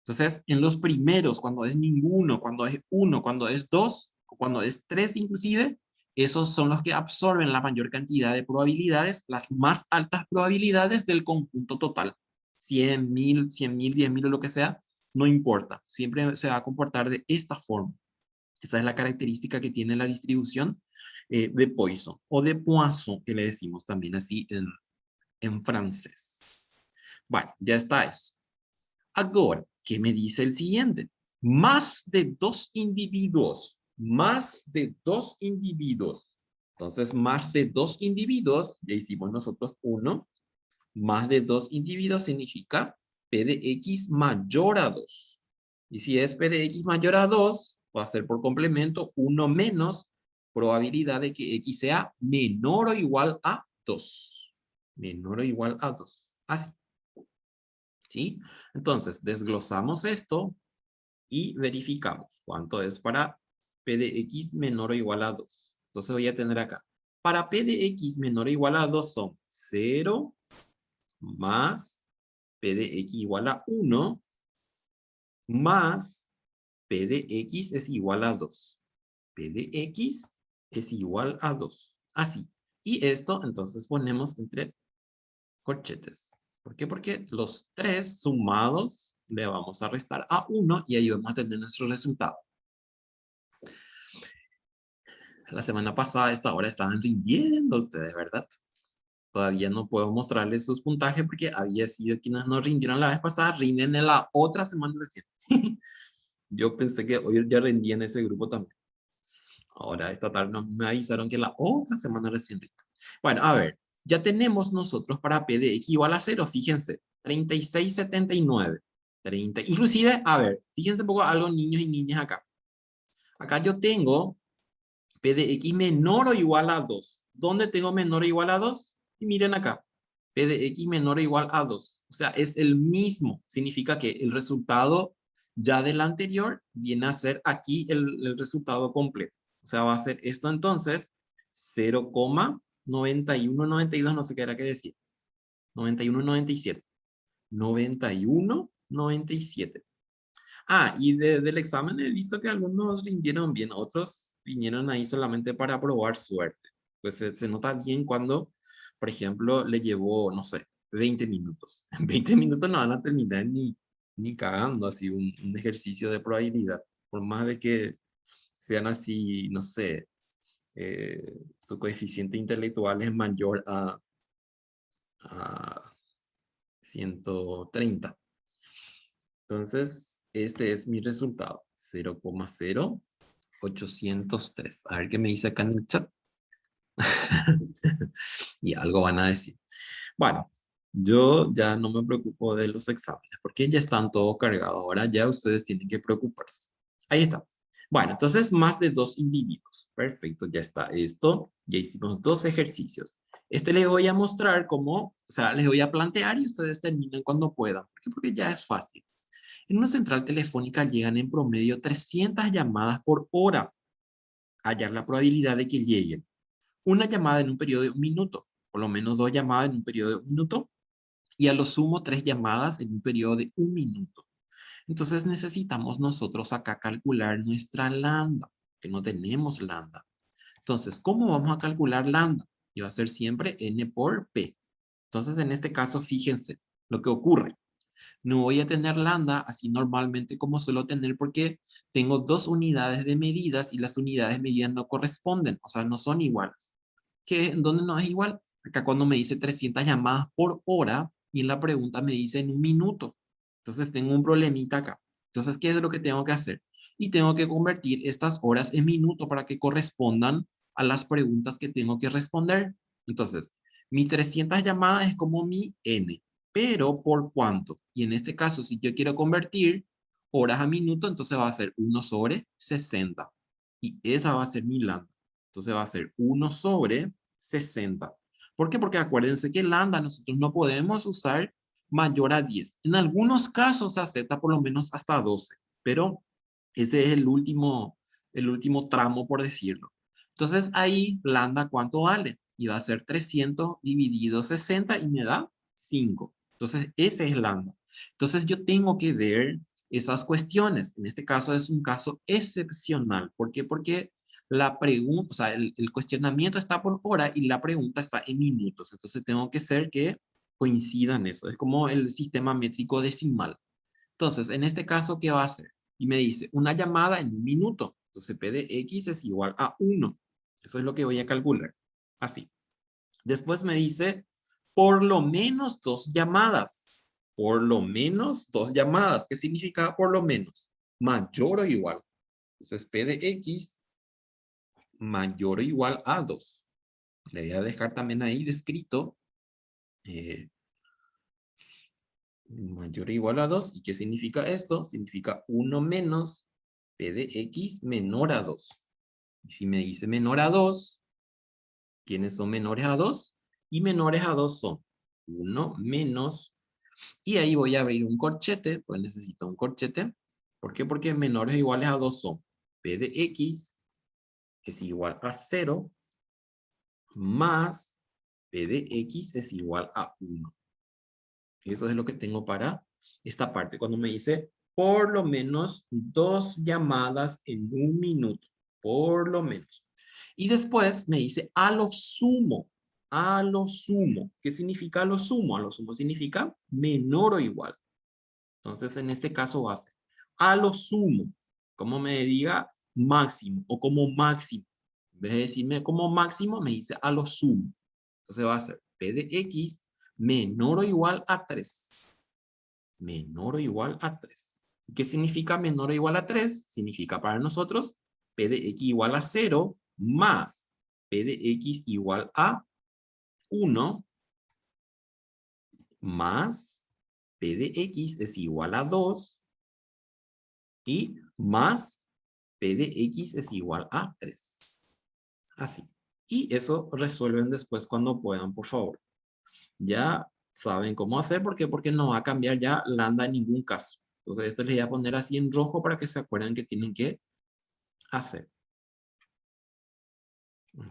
Entonces, en los primeros, cuando es ninguno, cuando es 1, cuando es 2, o cuando es 3 inclusive, esos son los que absorben la mayor cantidad de probabilidades, las más altas probabilidades del conjunto total. 100.000, 100.000, 10.000 o lo que sea, no importa. Siempre se va a comportar de esta forma. Esta es la característica que tiene la distribución de Poisson o de Poisson, que le decimos también así en francés. Bueno, ya está eso. Ahora, ¿qué me dice el siguiente? Más de 2 individuos. Más de 2 individuos. Entonces, más de 2 individuos, ya hicimos nosotros 1. Más de 2 individuos significa P de X mayor a 2. Y si es P de X mayor a 2, va a ser por complemento 1 menos probabilidad de que X sea menor o igual a 2. Menor o igual a 2. Así. ¿Sí? Entonces, desglosamos esto y verificamos cuánto es para P de X menor o igual a 2. Entonces voy a tener acá. Para P de X menor o igual a 2 son 0 más P de X igual a 1 más P de X es igual a 2. P de X es igual a 2. Así. Y esto entonces ponemos entre corchetes. ¿Por qué? Porque los tres sumados le vamos a restar a 1 y ahí vamos a tener nuestro resultado. La semana pasada a esta hora estaban rindiendo ustedes, ¿verdad? Todavía no puedo mostrarles sus puntajes porque había sido quienes no rindieron la vez pasada, rinden en la otra semana recién. Yo pensé que hoy ya rendí en ese grupo también. Ahora esta tarde me avisaron que la otra semana recién rindo. Bueno, a ver, ya tenemos nosotros para P de X igual a 0, fíjense, 36,79. 30, inclusive, a ver, fíjense un poco algo niños y niñas acá. Acá yo tengo P de X menor o igual a 2. ¿Dónde tengo menor o igual a 2? Y miren acá, P de X menor o igual a 2. O sea, es el mismo. Significa que el resultado ya del anterior viene a ser aquí el resultado completo. O sea, va a ser esto entonces, 0,9192, no sé qué era que decir. 91,97. 91,97. Ah, y del examen he visto que algunos rindieron bien, otros vinieron ahí solamente para probar suerte. Pues se nota bien cuando, por ejemplo, le llevó, no sé, 20 minutos. En 20 minutos no van a terminar ni cagando así un ejercicio de probabilidad. Por más de que sean así, no sé, su coeficiente intelectual es mayor a 130. Entonces, este es mi resultado, 0,0803. A ver qué me dice acá en el chat. Y algo van a decir. Bueno, yo ya no me preocupo de los exámenes, porque ya están todos cargados. Ahora ya ustedes tienen que preocuparse. Ahí está. Bueno, entonces más de 2 individuos. Perfecto, ya está esto. Ya hicimos 2 ejercicios. Este les voy a mostrar cómo, o sea, les voy a plantear y ustedes terminen cuando puedan. ¿Por qué? Porque ya es fácil. En una central telefónica llegan en promedio 300 llamadas por hora. Hallar la probabilidad de que lleguen una llamada en un periodo de 1 minuto, por lo menos 2 llamadas en un periodo de 1 minuto, y a lo sumo 3 llamadas en un periodo de 1 minuto. Entonces necesitamos nosotros acá calcular nuestra lambda, que no tenemos lambda. Entonces, ¿cómo vamos a calcular lambda? Y va a ser siempre n por p. Entonces, en este caso, fíjense lo que ocurre. No voy a tener lambda así normalmente como suelo tener porque tengo 2 unidades de medidas y las unidades medidas no corresponden, o sea, no son iguales. ¿Dónde no es igual? Acá cuando me dice 300 llamadas por hora y en la pregunta me dice en 1 minuto. Entonces tengo un problemita acá. Entonces, ¿qué es lo que tengo que hacer? Y tengo que convertir estas horas en minutos para que correspondan a las preguntas que tengo que responder. Entonces, mi 300 llamadas es como mi n, pero ¿por cuánto? Y en este caso, si yo quiero convertir horas a minuto, entonces va a ser 1 sobre 60. Y esa va a ser mi lambda. Entonces va a ser 1 sobre 60. ¿Por qué? Porque acuérdense que lambda nosotros no podemos usar mayor a 10. En algunos casos se acepta por lo menos hasta 12, pero ese es el último tramo, por decirlo. Entonces ahí lambda, ¿cuánto vale? Y va a ser 300 dividido 60 y me da 5. Entonces ese es lambda. Entonces yo tengo que ver esas cuestiones. En este caso es un caso excepcional. ¿Por qué? Porque la pregunta, o sea, el cuestionamiento está por hora y la pregunta está en minutos. Entonces tengo que ser que coincidan eso. Es como el sistema métrico decimal. Entonces, en este caso, ¿qué va a hacer? Y me dice, una llamada en 1 minuto. Entonces, P de X es igual a 1. Eso es lo que voy a calcular. Así. Después me dice, por lo menos 2 llamadas. Por lo menos 2 llamadas. ¿Qué significa por lo menos? Mayor o igual. Entonces, P de X mayor o igual a 2. Le voy a dejar también ahí descrito mayor o igual a 2. ¿Y qué significa esto? Significa 1 menos P de X menor a 2. Y si me dice menor a 2, ¿quiénes son menores a 2? Y menores a 2 son 1 menos, y ahí voy a abrir un corchete, pues necesito un corchete. ¿Por qué? Porque menores o iguales a 2 son P de X es igual a 0 más P de X es igual a 1. Eso es lo que tengo para esta parte. Cuando me dice por lo menos 2 llamadas en 1 minuto. Por lo menos. Y después me dice a lo sumo. A lo sumo. ¿Qué significa a lo sumo? A lo sumo significa menor o igual. Entonces en este caso va a ser a lo sumo. Como me diga máximo o como máximo. En vez de decirme como máximo, me dice a lo sumo. Entonces va a ser P de X menor o igual a 3. Menor o igual a 3. ¿Qué significa menor o igual a 3? Significa para nosotros P de X igual a 0 más P de X igual a 1 más P de X es igual a 2 y más P de X es igual a 3. Así. Y eso resuelven después cuando puedan, por favor. Ya saben cómo hacer. ¿Por qué? Porque no va a cambiar ya lambda en ningún caso. Entonces esto les voy a poner así en rojo para que se acuerden que tienen que hacer.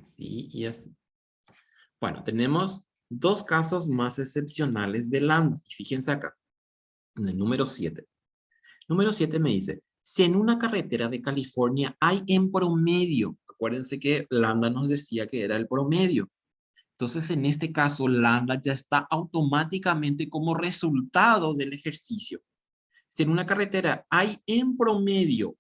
Así y así. Bueno, tenemos dos casos más excepcionales de lambda. Y fíjense acá, en el número 7. Número 7 me dice, si en una carretera de California hay en promedio, acuérdense que lambda nos decía que era el promedio. Entonces, en este caso, lambda ya está automáticamente como resultado del ejercicio. Si en una carretera hay en promedio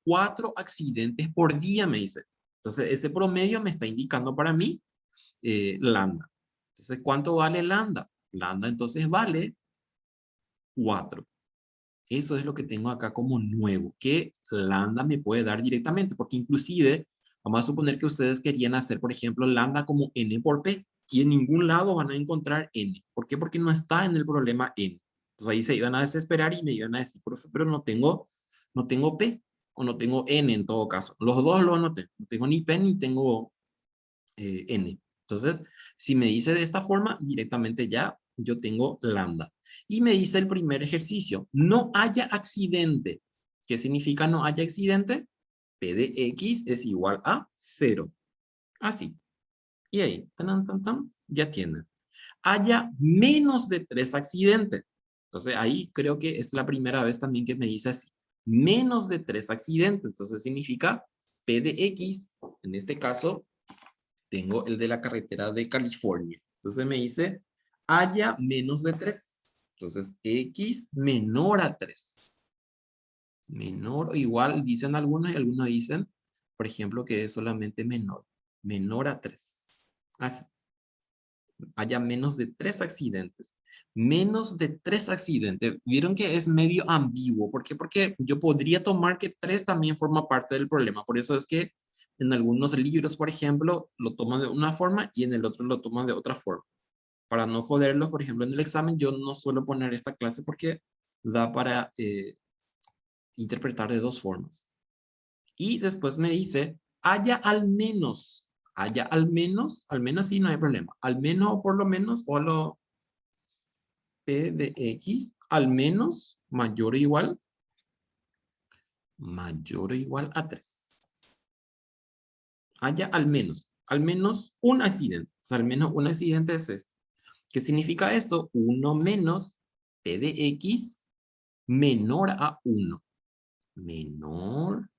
4 accidentes por día, me dice. Entonces, ese promedio me está indicando para mí lambda. Entonces, ¿cuánto vale lambda? Lambda entonces vale 4. Eso es lo que tengo acá como nuevo, que lambda me puede dar directamente, porque inclusive, vamos a suponer que ustedes querían hacer, por ejemplo, lambda como n por p, y en ningún lado van a encontrar n. ¿Por qué? Porque no está en el problema n. Entonces ahí se iban a desesperar y me iban a decir, profe, pero no tengo p, o no tengo n en todo caso. Los dos lo anoté, no tengo ni p ni tengo n. Entonces, si me dice de esta forma, directamente ya yo tengo lambda. Y me dice el primer ejercicio, no haya accidente. ¿Qué significa no haya accidente? P de X es igual a 0. Así. Y ahí, tan, tan, tan, ya tienen. Haya menos de 3 accidentes. Entonces ahí creo que es la primera vez también que me dice así. Menos de 3 accidentes. Entonces significa P de X, en este caso, tengo el de la carretera de California. Entonces me dice, haya menos de 3. Entonces, X menor a 3. Menor o igual, dicen algunos y algunos dicen, por ejemplo, que es solamente menor. Menor a 3. Así. Haya menos de 3 accidentes. Menos de 3 accidentes. Vieron que es medio ambiguo. ¿Por qué? Porque yo podría tomar que 3 también forma parte del problema. Por eso es que en algunos libros, por ejemplo, lo toman de una forma y en el otro lo toman de otra forma. Para no joderlos, por ejemplo, en el examen yo no suelo poner esta clase porque da para interpretar de dos formas. Y después me dice, haya al menos sí no hay problema. Al menos o por lo menos, o lo P de X, al menos mayor o igual a 3. Haya al menos un accidente. O sea, al menos un accidente es esto. ¿Qué significa esto? 1 menos P de X menor a 1. Menor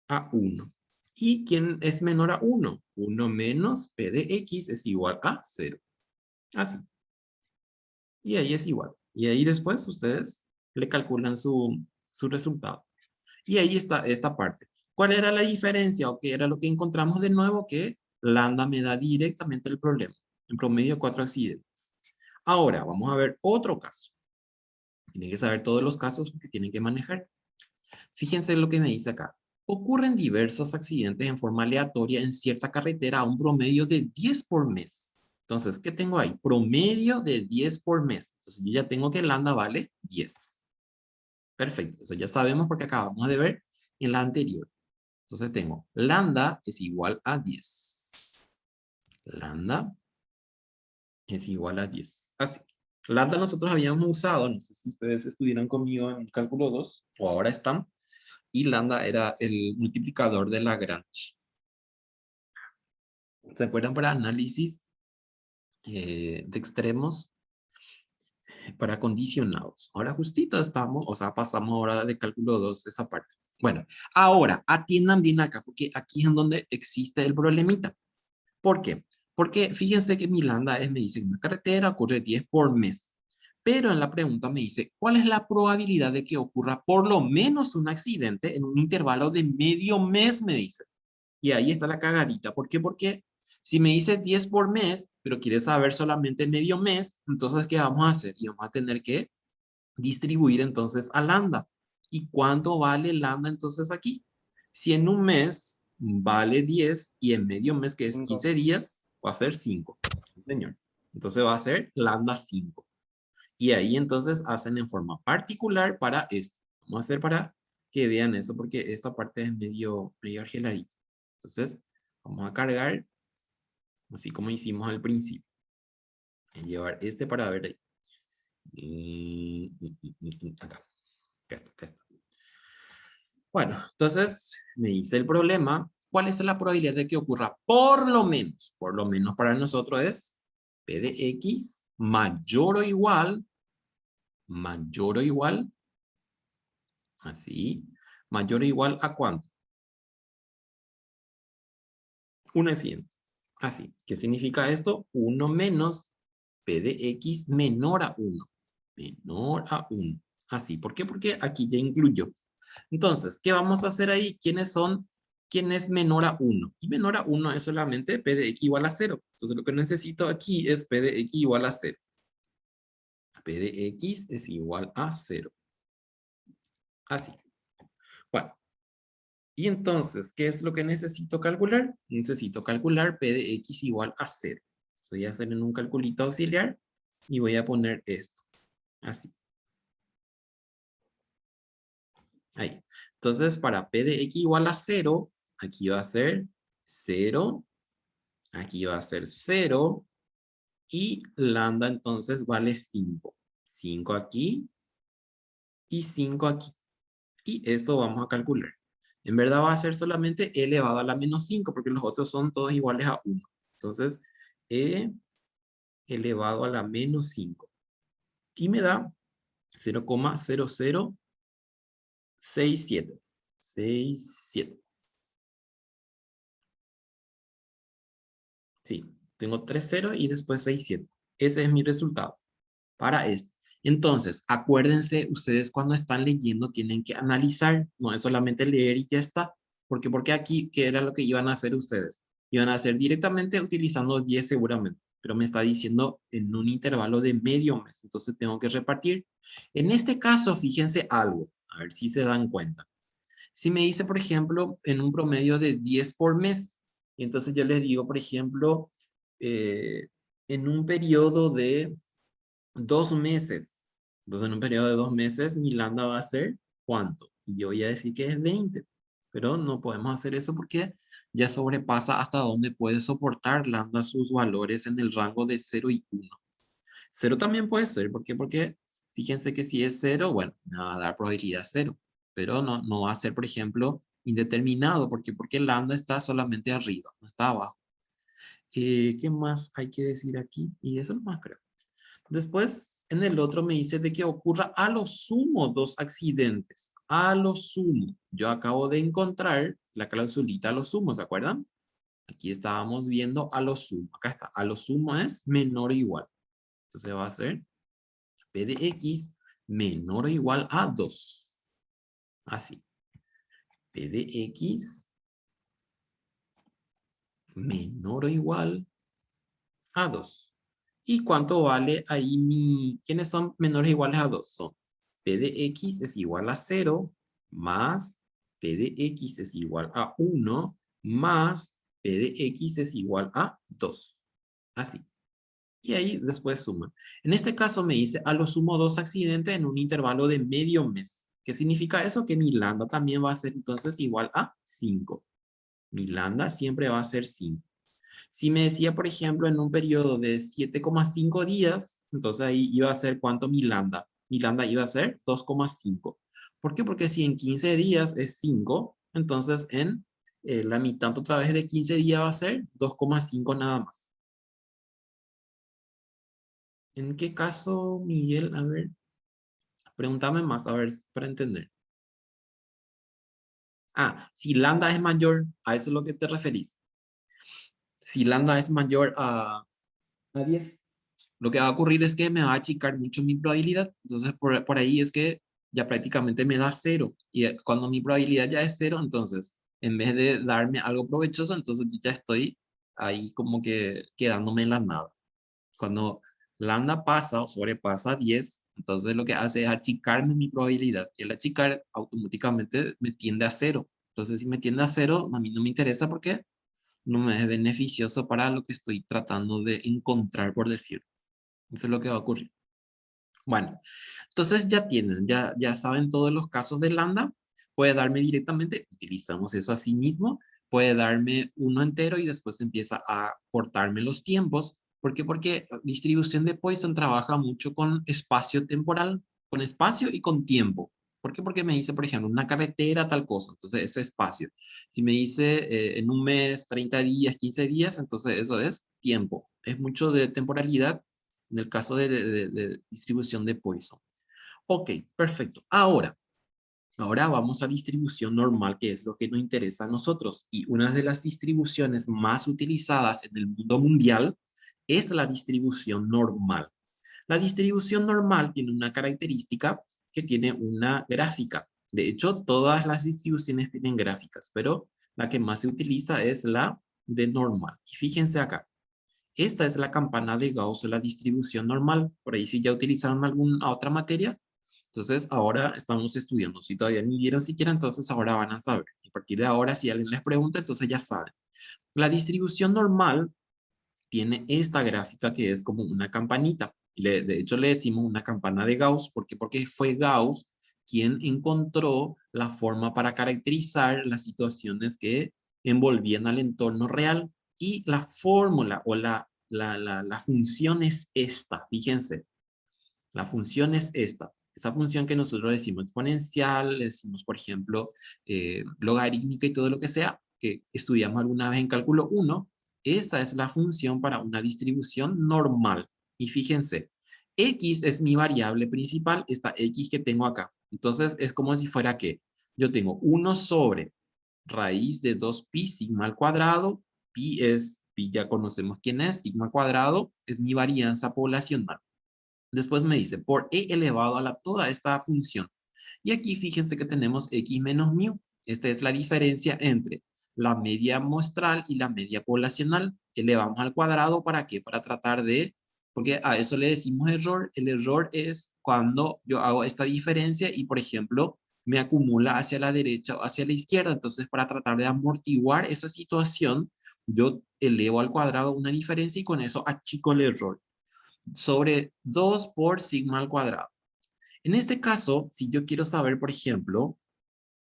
a 1. ¿Y quién es menor a 1? 1 menos P de X es igual a 0. Así. Y ahí es igual. Y ahí después ustedes le calculan su resultado. Y ahí está esta parte. ¿Cuál era la diferencia o qué era lo que encontramos de nuevo? Que lambda me da directamente el problema. En promedio 4 accidentes. Ahora vamos a ver otro caso. Tienen que saber todos los casos que tienen que manejar. Fíjense lo que me dice acá. Ocurren diversos accidentes en forma aleatoria en cierta carretera a un promedio de 10 por mes. Entonces, ¿qué tengo ahí? Promedio de 10 por mes. Entonces, yo ya tengo que lambda vale 10. Perfecto. Eso ya sabemos porque acabamos de ver en la anterior. Entonces, tengo lambda es igual a 10. Lambda es igual a 10. Así. Lambda nosotros habíamos usado, no sé si ustedes estuvieron conmigo en cálculo 2 o ahora están, y lambda era el multiplicador de Lagrange. ¿Se acuerdan para análisis de extremos? Para condicionados. Ahora justito estamos, o sea, pasamos ahora de cálculo 2 esa parte. Bueno, ahora atiendan bien acá, porque aquí es donde existe el problemita. ¿Por qué? Porque fíjense que mi lambda es, me dice, una carretera ocurre 10 por mes. Pero en la pregunta me dice, ¿cuál es la probabilidad de que ocurra por lo menos un accidente en un intervalo de medio mes? Me dice. Y ahí está la cagadita. ¿Por qué? Porque si me dice 10 por mes, pero quiere saber solamente medio mes, entonces, ¿qué vamos a hacer? Y vamos a tener que distribuir entonces a lambda. ¿Y cuánto vale lambda entonces aquí? Si en un mes vale 10 y en medio mes, que es 5. 15 días, va a ser 5. Sí, señor. Entonces va a ser lambda 5. Y ahí entonces hacen en forma particular para esto. Vamos a hacer para que vean eso, porque esta parte es medio argeladita. Entonces, vamos a cargar, así como hicimos al principio. En llevar este para ver ahí. Acá. Acá está. Bueno, entonces me hice el problema. ¿Cuál es la probabilidad de que ocurra? Por lo menos para nosotros es P de X mayor o igual, así, mayor o igual ¿a cuánto? 1/100. Así, ¿qué significa esto? 1 menos P de X menor a 1. Menor a 1. Así, ¿por qué? Porque aquí ya incluyó. Entonces, ¿qué vamos a hacer ahí? ¿Quién es menor a 1? Y menor a 1 es solamente P de X igual a 0. Entonces, lo que necesito aquí es P de X igual a 0. P de X es igual a 0. Así. Bueno. Y entonces, ¿qué es lo que necesito calcular? Necesito calcular P de X igual a 0. Voy a hacer en un calculito auxiliar y voy a poner esto. Así. Ahí. Entonces, para P de X igual a 0, aquí va a ser 0. Aquí va a ser 0. Y lambda entonces vale 5. 5 aquí y 5 aquí. Y esto vamos a calcular. En verdad va a ser solamente e elevado a la menos 5, porque los otros son todos iguales a 1. Entonces, e elevado a la menos 5. Y me da 0,0067. 67. Sí, tengo 3 ceros y después 67. Ese es mi resultado para esto. Entonces, acuérdense, ustedes cuando están leyendo tienen que analizar, no es solamente leer y ya está. Porque aquí, ¿qué era lo que iban a hacer ustedes? Iban a hacer directamente utilizando 10 seguramente, pero me está diciendo en un intervalo de medio mes, entonces tengo que repartir. En este caso, fíjense algo, a ver si se dan cuenta. Si me dice, por ejemplo, en un promedio de 10 por mes, y entonces yo les digo, por ejemplo, eh, en un periodo de 2 meses. Entonces, en un periodo de 2 meses, mi lambda va a ser ¿cuánto? Y yo voy a decir que es 20. Pero no podemos hacer eso porque ya sobrepasa hasta donde puede soportar lambda sus valores en el rango de 0 y 1. 0 también puede ser. ¿Por qué? Porque fíjense que si es 0, bueno, me va a dar probabilidad 0. Pero no va a ser, por ejemplo, indeterminado. ¿Por qué? Porque lambda está solamente arriba, no está abajo. ¿Qué más hay que decir aquí? Y eso es más, creo. Después, en el otro me dice de que ocurra a lo sumo 2 accidentes. A lo sumo. Yo acabo de encontrar la clausulita a lo sumo, ¿se acuerdan? Aquí estábamos viendo a lo sumo. Acá está. A lo sumo es menor o igual. Entonces va a ser P de X menor o igual a 2. Así. P de X menor o igual a 2. ¿Y cuánto vale ahí ¿Quiénes son menores o iguales a 2? Son P de X es igual a 0 más P de X es igual a 1 más P de X es igual a 2. Así. Y ahí después suman. En este caso me dice a lo sumo 2 accidentes en un intervalo de medio mes. ¿Qué significa eso? Que mi lambda también va a ser entonces igual a 5. Mi lambda siempre va a ser 5. Si me decía, por ejemplo, en un periodo de 7,5 días, entonces ahí iba a ser ¿cuánto mi lambda? Mi lambda iba a ser 2,5. ¿Por qué? Porque si en 15 días es 5, entonces en la mitad otra vez de 15 días va a ser 2,5 nada más. ¿En qué caso, Miguel? A ver, pregúntame más, a ver, para entender. Ah, si lambda es mayor, a eso es lo que te referís. Si lambda es mayor a 10. lo que va a ocurrir es que me va a achicar mucho mi probabilidad. Entonces, por ahí es que ya prácticamente me da cero. Y cuando mi probabilidad ya es cero, entonces, en vez de darme algo provechoso, entonces yo ya estoy ahí como que quedándome en la nada. Cuando lambda pasa o sobrepasa 10, entonces lo que hace es achicarme mi probabilidad. Y el achicar automáticamente me tiende a cero. Entonces, si me tiende a cero, a mí no me interesa porque no me es beneficioso para lo que estoy tratando de encontrar, por decirlo. Eso es lo que va a ocurrir. Bueno, entonces ya tienen, ya saben todos los casos de lambda. Puede darme directamente, utilizamos eso así mismo, puede darme uno entero y después empieza a cortarme los tiempos. ¿Por qué? Porque distribución de Poisson trabaja mucho con espacio temporal, con espacio y con tiempo. ¿Por qué? Porque me dice, por ejemplo, una carretera, tal cosa. Entonces, ese espacio. Si me dice en un mes, 30 días, 15 días, entonces eso es tiempo. Es mucho de temporalidad en el caso de distribución de Poisson. Ok, perfecto. Ahora vamos a distribución normal, que es lo que nos interesa a nosotros. Y una de las distribuciones más utilizadas en el mundo mundial es la distribución normal. La distribución normal tiene una característica que tiene una gráfica. De hecho, todas las distribuciones tienen gráficas, pero la que más se utiliza es la de normal. Y fíjense acá. Esta es la campana de Gauss de la distribución normal. Por ahí si ya utilizaron alguna otra materia, entonces ahora estamos estudiando. Si todavía ni vieron siquiera, entonces ahora van a saber. Y a partir de ahora, si alguien les pregunta, entonces ya saben. La distribución normal tiene esta gráfica que es como una campanita. De hecho, le decimos una campana de Gauss. ¿Por qué? Porque fue Gauss quien encontró la forma para caracterizar las situaciones que envolvían al entorno real. Y la fórmula o la función es esta. Fíjense, la función es esta. Esa función que nosotros decimos exponencial, decimos, por ejemplo, logarítmica y todo lo que sea, que estudiamos alguna vez en cálculo 1, esta es la función para una distribución normal. Y fíjense, x es mi variable principal, esta x que tengo acá. Entonces, es como si fuera que yo tengo 1 sobre raíz de 2pi sigma al cuadrado. Pi ya conocemos quién es, sigma al cuadrado es mi varianza poblacional. Después me dice, por e elevado a toda esta función. Y aquí fíjense que tenemos x menos mu. Esta es la diferencia entre la media muestral y la media poblacional. Elevamos al cuadrado, ¿para qué? Para tratar de, porque a eso le decimos error. El error es cuando yo hago esta diferencia y, por ejemplo, me acumula hacia la derecha o hacia la izquierda. Entonces, para tratar de amortiguar esa situación, yo elevo al cuadrado una diferencia y con eso achico el error sobre 2 por sigma al cuadrado. En este caso, si yo quiero saber, por ejemplo,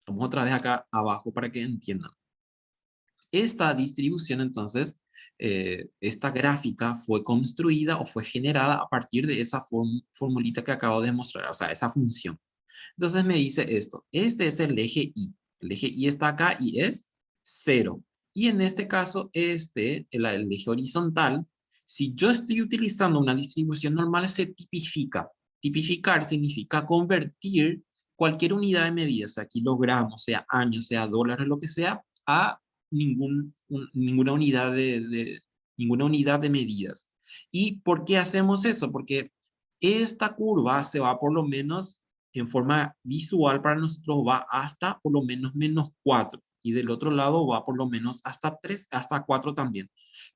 vamos otra vez acá abajo para que entiendan. Esta distribución, entonces, esta gráfica fue construida o fue generada a partir de esa formulita que acabo de mostrar, o sea, esa función. Entonces me dice esto, este es el eje Y. El eje Y está acá y es 0. Y en este caso, el eje horizontal, si yo estoy utilizando una distribución normal, se tipifica. Tipificar significa convertir cualquier unidad de medida, sea kilogramos, sea años, sea dólares, lo que sea, a ninguna ninguna unidad de medidas. ¿Y por qué hacemos eso? Porque esta curva se va por lo menos en forma visual para nosotros va hasta por lo menos -4 y del otro lado va por lo menos hasta 3, hasta 4 también.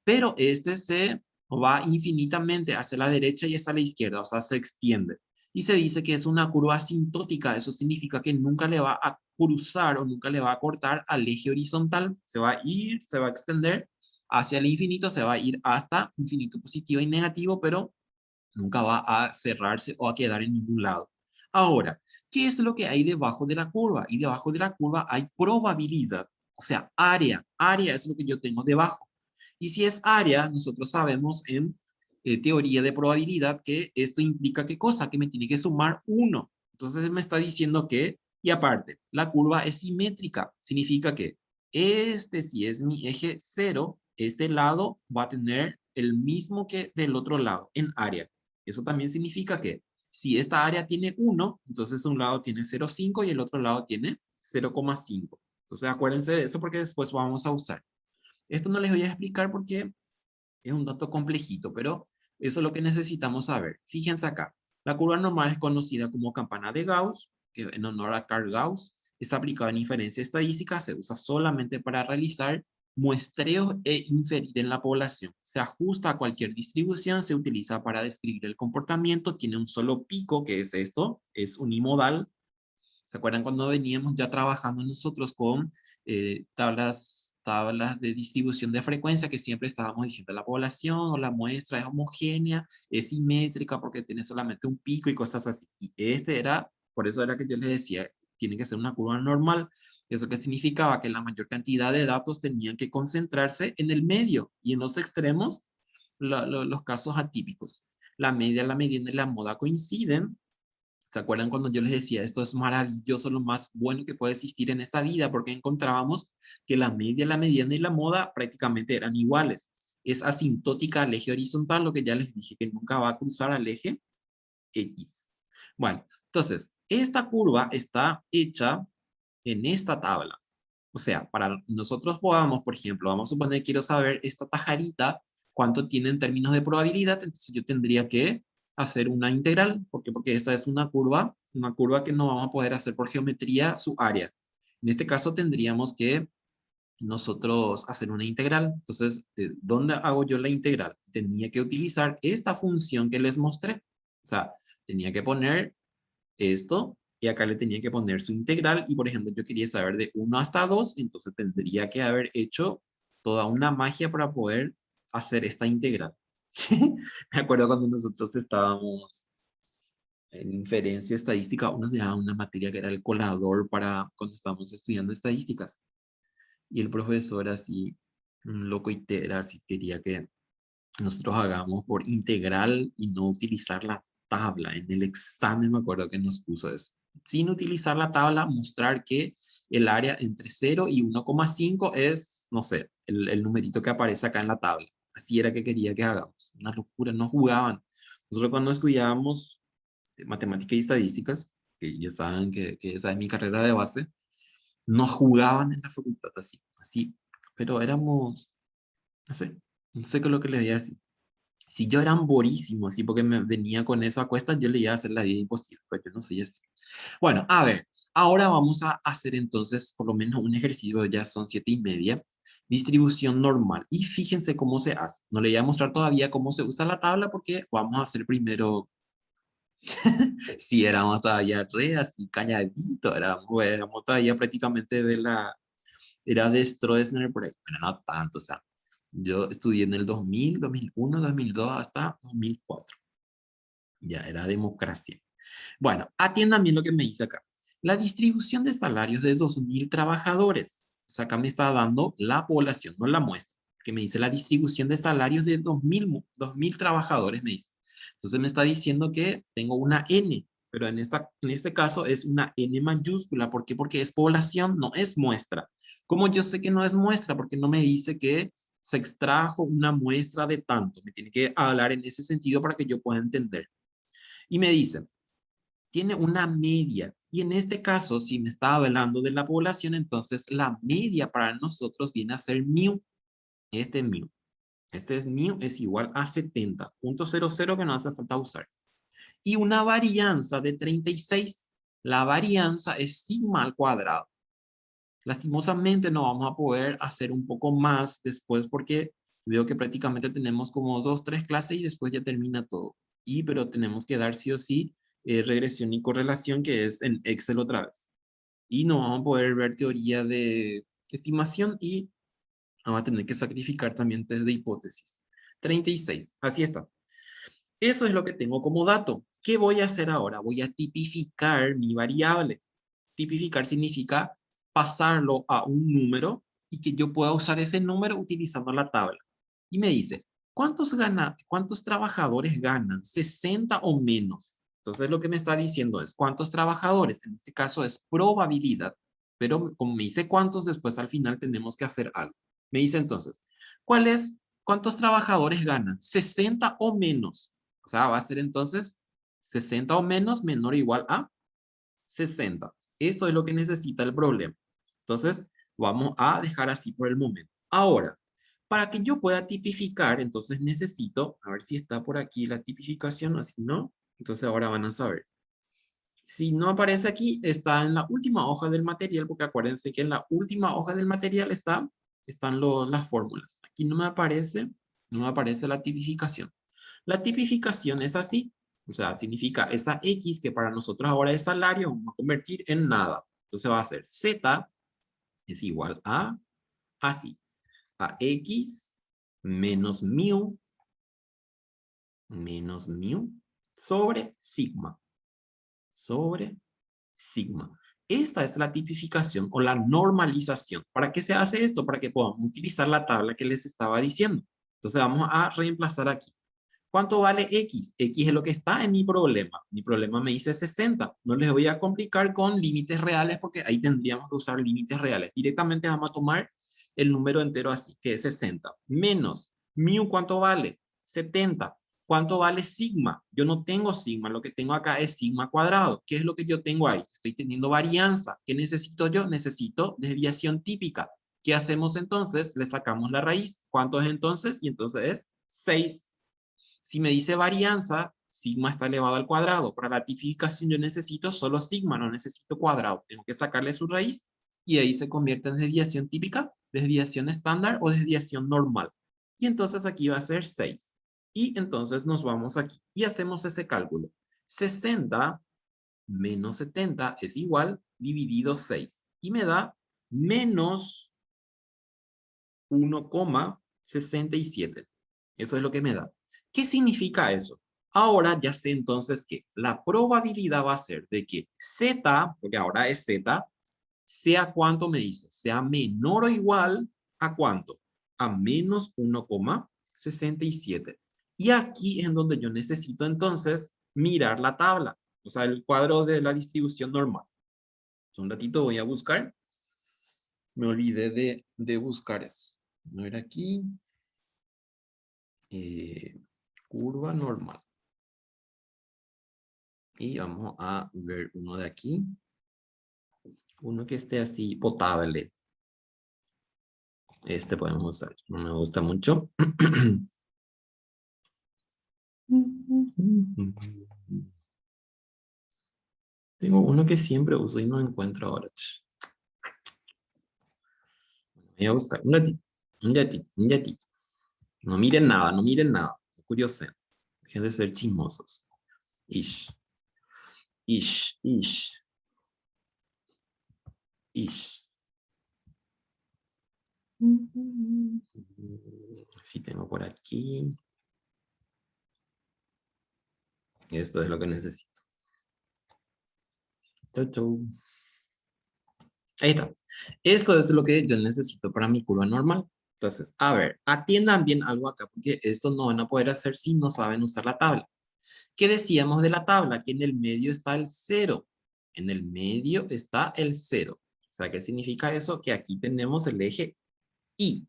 Pero este se va infinitamente hacia la derecha y hacia la izquierda, o sea, se extiende. Y se dice que es una curva asintótica, eso significa que nunca le va a cruzar o nunca le va a cortar al eje horizontal, se va a ir, se va a extender hacia el infinito, se va a ir hasta infinito positivo y negativo, pero nunca va a cerrarse o a quedar en ningún lado. Ahora, ¿qué es lo que hay debajo de la curva? Y debajo de la curva hay probabilidad, o sea, área. Área es lo que yo tengo debajo. Y si es área, nosotros sabemos en teoría de probabilidad que esto implica qué cosa, que me tiene que sumar 1. Entonces me está diciendo que, y aparte, la curva es simétrica. Significa que si es mi eje 0, este lado va a tener el mismo que del otro lado en área. Eso también significa que si esta área tiene 1, entonces un lado tiene 0,5 y el otro lado tiene 0,5. Entonces acuérdense de eso porque después vamos a usar. Esto no les voy a explicar porque es un dato complejito, pero Eso es lo que necesitamos saber. Fíjense acá. La curva normal es conocida como campana de Gauss, que en honor a Carl Gauss. Es aplicada en inferencia estadística, se usa solamente para realizar muestreos e inferir en la población. Se ajusta a cualquier distribución, se utiliza para describir el comportamiento, tiene un solo pico, que es esto, es unimodal. ¿Se acuerdan cuando veníamos ya trabajando nosotros con tablas de distribución de frecuencia que siempre estábamos diciendo la población o la muestra es homogénea, es simétrica porque tiene solamente un pico y cosas así? Y este era, por eso era que yo les decía, tiene que ser una curva normal. Eso que significaba que la mayor cantidad de datos tenían que concentrarse en el medio y en los extremos los casos atípicos. La media, la mediana y la moda coinciden. ¿Se acuerdan cuando yo les decía, esto es maravilloso, lo más bueno que puede existir en esta vida? Porque encontrábamos que la media, la mediana y la moda prácticamente eran iguales. Es asintótica al eje horizontal, lo que ya les dije que nunca va a cruzar al eje X. Bueno, entonces, esta curva está hecha en esta tabla. O sea, para nosotros podamos, por ejemplo, vamos a suponer que quiero saber esta tajarita, cuánto tiene en términos de probabilidad, entonces yo tendría que hacer una integral, porque esta es una curva que no vamos a poder hacer por geometría su área. En este caso tendríamos que nosotros hacer una integral. Entonces, ¿dónde hago yo la integral? Tenía que utilizar esta función que les mostré. O sea, tenía que poner esto, y acá le tenía que poner su integral, y por ejemplo yo quería saber de 1 hasta 2, entonces tendría que haber hecho toda una magia para poder hacer esta integral. Me acuerdo cuando nosotros estábamos en inferencia estadística, uno se daba una materia que era el colador para cuando estábamos estudiando estadísticas, y el profesor así, un loco y tera, así quería que nosotros hagamos por integral y no utilizar la tabla. En el examen me acuerdo que nos puso eso. Sin utilizar la tabla, mostrar que el área entre 0 y 1,5 es, no sé, el numerito que aparece acá en la tabla. Así era que quería que hagamos. Una locura, no jugaban. Nosotros cuando estudiábamos matemáticas y estadísticas, que ya saben que esa es mi carrera de base, no jugaban en la facultad así, así. Pero éramos, no sé qué es lo que les voy a decir. Si yo era amborísimo, así porque me venía con eso a cuestas, yo le iba a hacer la vida imposible, pero yo no soy así. Bueno, a ver, ahora vamos a hacer entonces por lo menos un ejercicio, ya son 7:30, distribución normal. Y fíjense cómo se hace. No le voy a mostrar todavía cómo se usa la tabla porque vamos a hacer primero, si éramos todavía re así cañadito, éramos todavía prácticamente era de Stroessner por ahí. Bueno, no tanto, o sea, yo estudié en el 2000, 2001, 2002 hasta 2004. Ya era democracia. Bueno, atiendan bien lo que me dice acá. La distribución de salarios de 2.000 trabajadores. O sea, acá me está dando la población, no la muestra. Que me dice la distribución de salarios de 2.000 trabajadores, me dice. Entonces me está diciendo que tengo una N, pero en este caso es una N mayúscula. ¿Por qué? Porque es población, no es muestra. ¿Cómo yo sé que no es muestra? Porque no me dice que se extrajo una muestra de tanto. Me tiene que hablar en ese sentido para que yo pueda entender. Y me dice, tiene una media. Y en este caso, si me está hablando de la población, entonces la media para nosotros viene a ser mu. Este es mu. Este es mu, es igual a 70.00 que no hace falta usar. Y una varianza de 36. La varianza es sigma al cuadrado. Lastimosamente no vamos a poder hacer un poco más después porque veo que prácticamente tenemos como 2, 3 clases y después ya termina todo. Pero tenemos que dar sí o sí regresión y correlación, que es en Excel otra vez. Y no vamos a poder ver teoría de estimación y vamos a tener que sacrificar también test de hipótesis. 36, así está. Eso es lo que tengo como dato. ¿Qué voy a hacer ahora? Voy a tipificar mi variable. Tipificar significa pasarlo a un número y que yo pueda usar ese número utilizando la tabla. Y me dice, ¿cuántos trabajadores ganan? 60 o menos. Entonces lo que me está diciendo es, ¿cuántos trabajadores? En este caso es probabilidad, pero como me dice cuántos, después al final tenemos que hacer algo. Me dice entonces, ¿cuántos trabajadores ganan? 60 o menos. O sea, va a ser entonces 60 o menos, menor o igual a 60. Esto es lo que necesita el problema. Entonces, vamos a dejar así por el momento. Ahora, Para que yo pueda tipificar, entonces necesito, a ver si está por aquí la tipificación o si no, entonces ahora van a saber. Si no aparece aquí, está en la última hoja del material, porque acuérdense que en la última hoja del material están las fórmulas. Aquí no me aparece la tipificación. La tipificación es así, o sea, significa esa X que para nosotros ahora es salario, vamos a convertir en nada. Entonces va a ser Z es igual a, así, a X menos mu sobre sigma. Sobre sigma. Esta es la tipificación o la normalización. ¿Para qué se hace esto? Para que podamos utilizar la tabla que les estaba diciendo. Entonces vamos a reemplazar aquí. ¿Cuánto vale X? X es lo que está en mi problema. Mi problema me dice 60. No les voy a complicar con límites reales porque ahí tendríamos que usar límites reales. Directamente vamos a tomar el número entero así, que es 60. Menos, mu, ¿cuánto vale? 70. ¿Cuánto vale sigma? Yo no tengo sigma, lo que tengo acá es sigma cuadrado. ¿Qué es lo que yo tengo ahí? Estoy teniendo varianza. ¿Qué necesito yo? Necesito desviación típica. ¿Qué hacemos entonces? Le sacamos la raíz. ¿Cuánto es entonces? Y entonces es 6. Si me dice varianza, sigma está elevado al cuadrado. Para la tipificación yo necesito solo sigma, no necesito cuadrado. Tengo que sacarle su raíz y ahí se convierte en desviación típica, desviación estándar o desviación normal. Y entonces aquí va a ser 6. Y entonces nos vamos aquí y hacemos ese cálculo. 60 menos 70 es igual dividido 6. Y me da menos 1,67. Eso es lo que me da. ¿Qué significa eso? Ahora ya sé entonces que la probabilidad va a ser de que Z, porque ahora es Z, sea cuánto me dice, sea menor o igual a cuánto, a menos 1,67. Y aquí es en donde yo necesito entonces mirar la tabla, o sea, el cuadro de la distribución normal. Un ratito voy a buscar. Me olvidé de buscar eso. No era aquí. Curva normal. Y vamos a ver uno de aquí. Uno que esté así potable. Este podemos usar. No me gusta mucho. Tengo uno que siempre uso y no encuentro ahora. Voy a buscar un gatito. Un gatito. Un gatito. No miren nada, no miren nada. Curioso. Dejen de ser chismosos. Ish. Ish. Ish. Ish. Sí, tengo por aquí. Esto es lo que necesito. Chau, chau. Ahí está. Esto es lo que yo necesito para mi curva normal. Entonces, a ver, atiendan bien algo acá, porque esto no van a poder hacer si no saben usar la tabla. ¿Qué decíamos de la tabla? Que en el medio está el 0. En el medio está el 0. O sea, ¿qué significa eso? Que aquí tenemos el eje Y.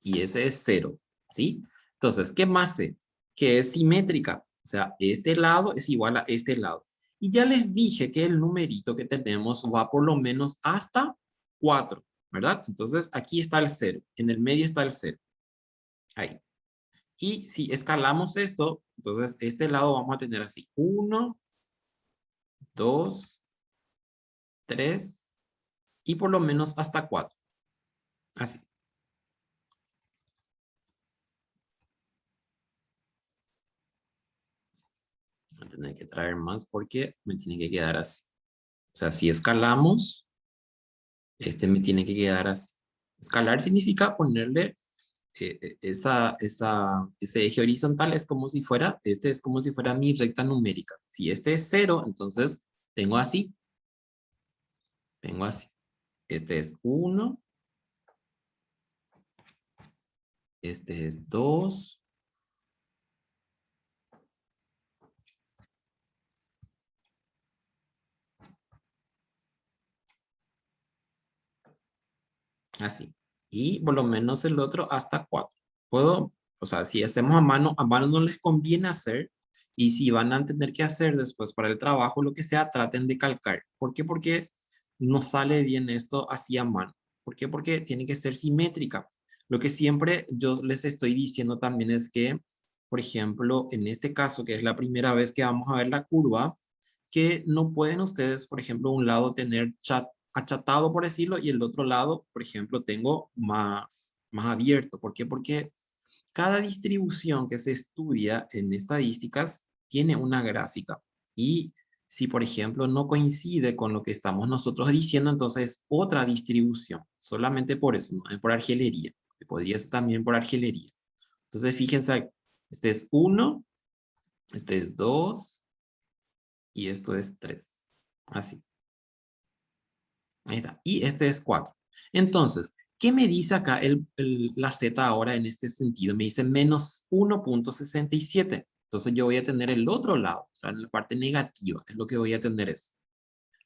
Y ese es 0. ¿Sí? Entonces, ¿qué más sé? Que es simétrica. O sea, este lado es igual a este lado. Y ya les dije que el numerito que tenemos va por lo menos hasta 4, ¿verdad? Entonces, aquí está el 0. En el medio está el 0. Ahí. Y si escalamos esto, entonces este lado vamos a tener así. 1, 2, 3 y por lo menos hasta 4. Así. Voy a tener que traer más porque me tiene que quedar así. O sea, si escalamos, este me tiene que quedar así. Escalar significa ponerle ese eje horizontal, es como si fuera, este es como si fuera mi recta numérica. Si este es 0, entonces tengo así. Tengo así. Este es 1. Este es 2. Así. Y por lo menos el otro hasta 4. Puedo, o sea, si hacemos a mano no les conviene hacer. Y si van a tener que hacer después para el trabajo, lo que sea, traten de calcar. ¿Por qué? Porque no sale bien esto así a mano. ¿Por qué? Porque tiene que ser simétrica. Lo que siempre yo les estoy diciendo también es que, por ejemplo, en este caso, que es la primera vez que vamos a ver la curva, que no pueden ustedes, por ejemplo, un lado tener achatado, por decirlo, y el otro lado, por ejemplo, tengo más abierto. ¿Por qué? Porque cada distribución que se estudia en estadísticas tiene una gráfica. Y si, por ejemplo, no coincide con lo que estamos nosotros diciendo, entonces es otra distribución. Solamente por eso, no es por argelería. Podría ser también por argelería. Entonces, fíjense, este es 1, este es 2 y esto es 3. Así. Ahí está. Y este es 4. Entonces, ¿qué me dice acá la Z ahora en este sentido? Me dice menos 1.67. Entonces yo voy a tener el otro lado, o sea, la parte negativa, es lo que voy a tener eso.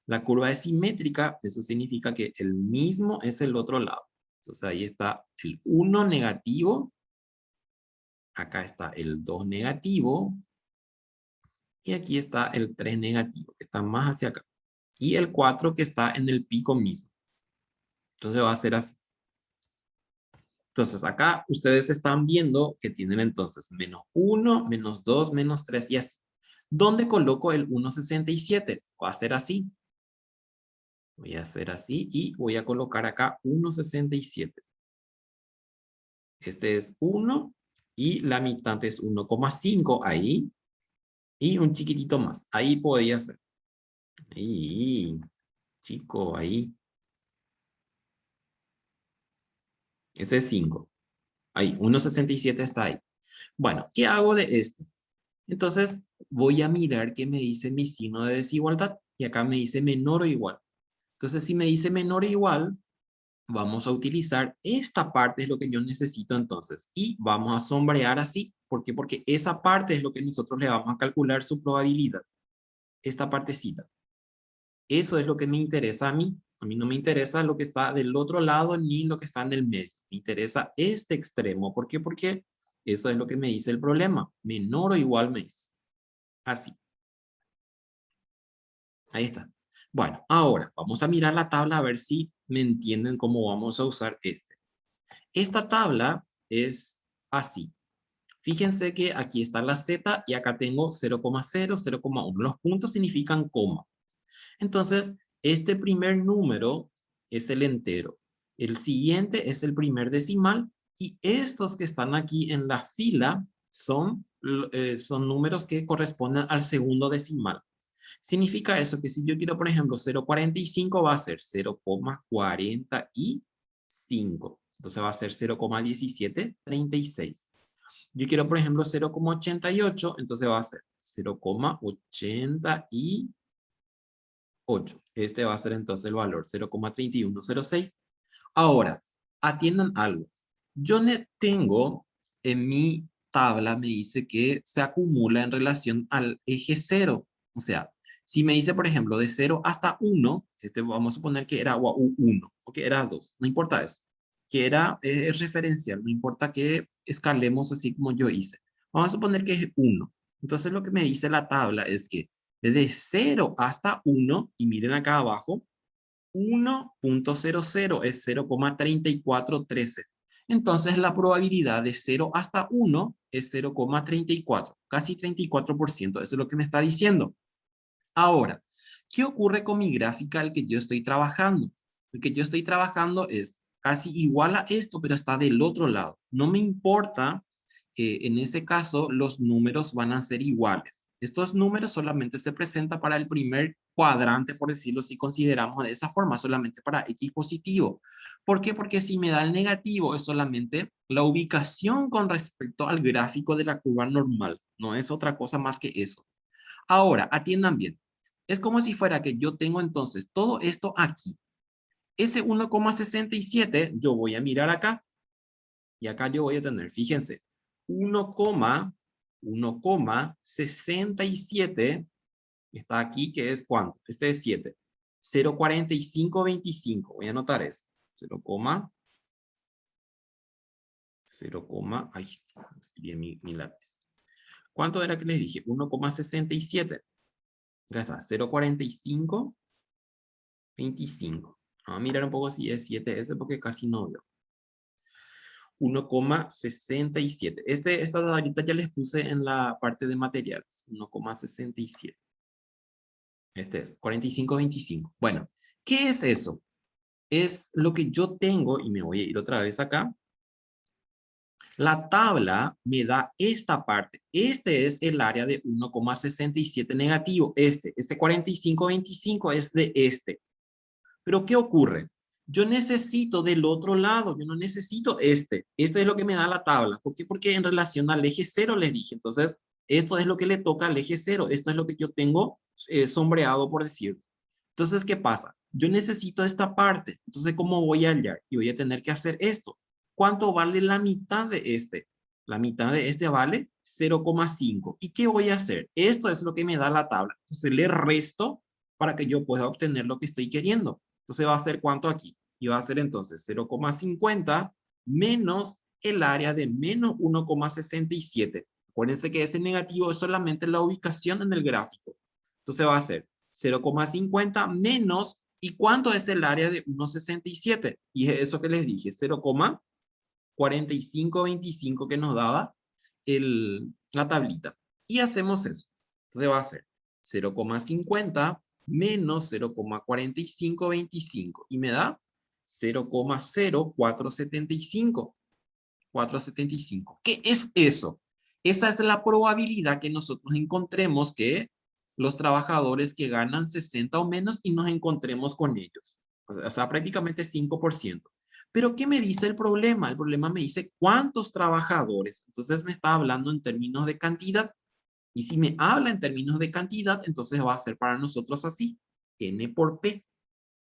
La curva es simétrica, eso significa que el mismo es el otro lado. Entonces ahí está el 1 negativo, acá está el 2 negativo, y aquí está el 3 negativo, que está más hacia acá. Y el 4 que está en el pico mismo. Entonces va a ser así. Entonces acá ustedes están viendo que tienen entonces menos 1, menos 2, menos 3 y así. ¿Dónde coloco el 1.67? Va a ser así. Voy a hacer así y voy a colocar acá 1.67. Este es 1 y la mitad es 1,5 ahí. Y un chiquitito más. Ahí podría ser. Ahí, chico, ahí. Ese es 5. Ahí, 1.67 está ahí. Bueno, ¿qué hago de esto? Entonces, voy a mirar qué me dice mi signo de desigualdad. Y acá me dice menor o igual. Entonces, si me dice menor o igual, vamos a utilizar esta parte, es lo que yo necesito entonces. Y vamos a sombrear así. ¿Por qué? Porque esa parte es lo que nosotros le vamos a calcular su probabilidad. Esta partecita. Eso es lo que me interesa a mí. A mí no me interesa lo que está del otro lado ni lo que está en el medio. Me interesa este extremo. ¿Por qué? Porque eso es lo que me dice el problema. Menor o igual me dice. Así. Ahí está. Bueno, ahora vamos a mirar la tabla a ver si me entienden cómo vamos a usar este. Esta tabla es así. Fíjense que aquí está la Z y acá tengo 0,0, 0,1. Los puntos significan coma. Entonces, este primer número es el entero. El siguiente es el primer decimal y estos que están aquí en la fila son números que corresponden al segundo decimal. Significa eso que si yo quiero, por ejemplo, 0,45 va a ser 0,45. Entonces va a ser 0,1736. Yo quiero, por ejemplo, 0,88, entonces va a ser 0,88. Este va a ser entonces el valor 0,3106. Ahora, atiendan algo. Yo tengo en mi tabla, me dice que se acumula en relación al eje 0. O sea, si me dice, por ejemplo, de 0 hasta 1, vamos a suponer que era 1 o que era 2, no importa eso. Que era es referencial, no importa que escalemos así como yo hice. Vamos a suponer que es 1. Entonces lo que me dice la tabla es que de 0 hasta 1, y miren acá abajo, 1.00 es 0,3413. Entonces la probabilidad de 0 hasta 1 es 0,34, casi 34%. Eso es lo que me está diciendo. Ahora, ¿qué ocurre con mi gráfica al que yo estoy trabajando? El que yo estoy trabajando es casi igual a esto, pero está del otro lado. No me importa, en ese caso, los números van a ser iguales. Estos números solamente se presentan para el primer cuadrante, por decirlo si consideramos de esa forma, solamente para X positivo. ¿Por qué? Porque si me da el negativo es solamente la ubicación con respecto al gráfico de la curva normal. No es otra cosa más que eso. Ahora, atiendan bien. Es como si fuera que yo tengo entonces todo esto aquí. Ese 1,67 yo voy a mirar acá. Y acá yo voy a tener, fíjense, 1,67 está aquí, que es ¿cuánto? Este es 7. 0,4525. Voy a anotar eso. 0, 0, ay, escribí mi lápiz. ¿Cuánto era que les dije? 1,67. Acá está, 0,4525. Vamos a mirar un poco si es 7S porque casi no veo. 1,67. Esta tablita ya les puse en la parte de materiales. 1,67. Este es 45,25. Bueno, ¿qué es eso? Es lo que yo tengo, y me voy a ir otra vez acá. La tabla me da esta parte. Este es el área de 1,67 negativo. Este 45,25 es de este. Pero ¿qué ocurre? Yo necesito del otro lado, yo no necesito este. Este es lo que me da la tabla. ¿Por qué? Porque en relación al eje 0 les dije. Entonces, esto es lo que le toca al eje 0. Esto es lo que yo tengo sombreado, por decirlo. Entonces, ¿qué pasa? Yo necesito esta parte. Entonces, ¿cómo voy a hallar? Y voy a tener que hacer esto. ¿Cuánto vale la mitad de este? La mitad de este vale 0,5. ¿Y qué voy a hacer? Esto es lo que me da la tabla. Entonces, le resto para que yo pueda obtener lo que estoy queriendo. Entonces, va a ser ¿cuánto aquí? Y va a ser entonces 0,50 menos el área de menos 1,67. Acuérdense que ese negativo es solamente la ubicación en el gráfico. Entonces, va a ser 0,50 menos, ¿y cuánto es el área de 1,67? Y es eso que les dije, 0,4525 que nos daba la tablita. Y hacemos eso. Entonces va a ser 0,50 menos 0,4525 y me da 0,0475. 475. ¿Qué es eso? Esa es la probabilidad que nosotros encontremos que los trabajadores que ganan 60 o menos y nos encontremos con ellos. O sea, prácticamente 5%. Pero ¿qué me dice el problema? El problema me dice cuántos trabajadores. Entonces me está hablando en términos de cantidad. Y si me habla en términos de cantidad, entonces va a ser para nosotros así. N por P.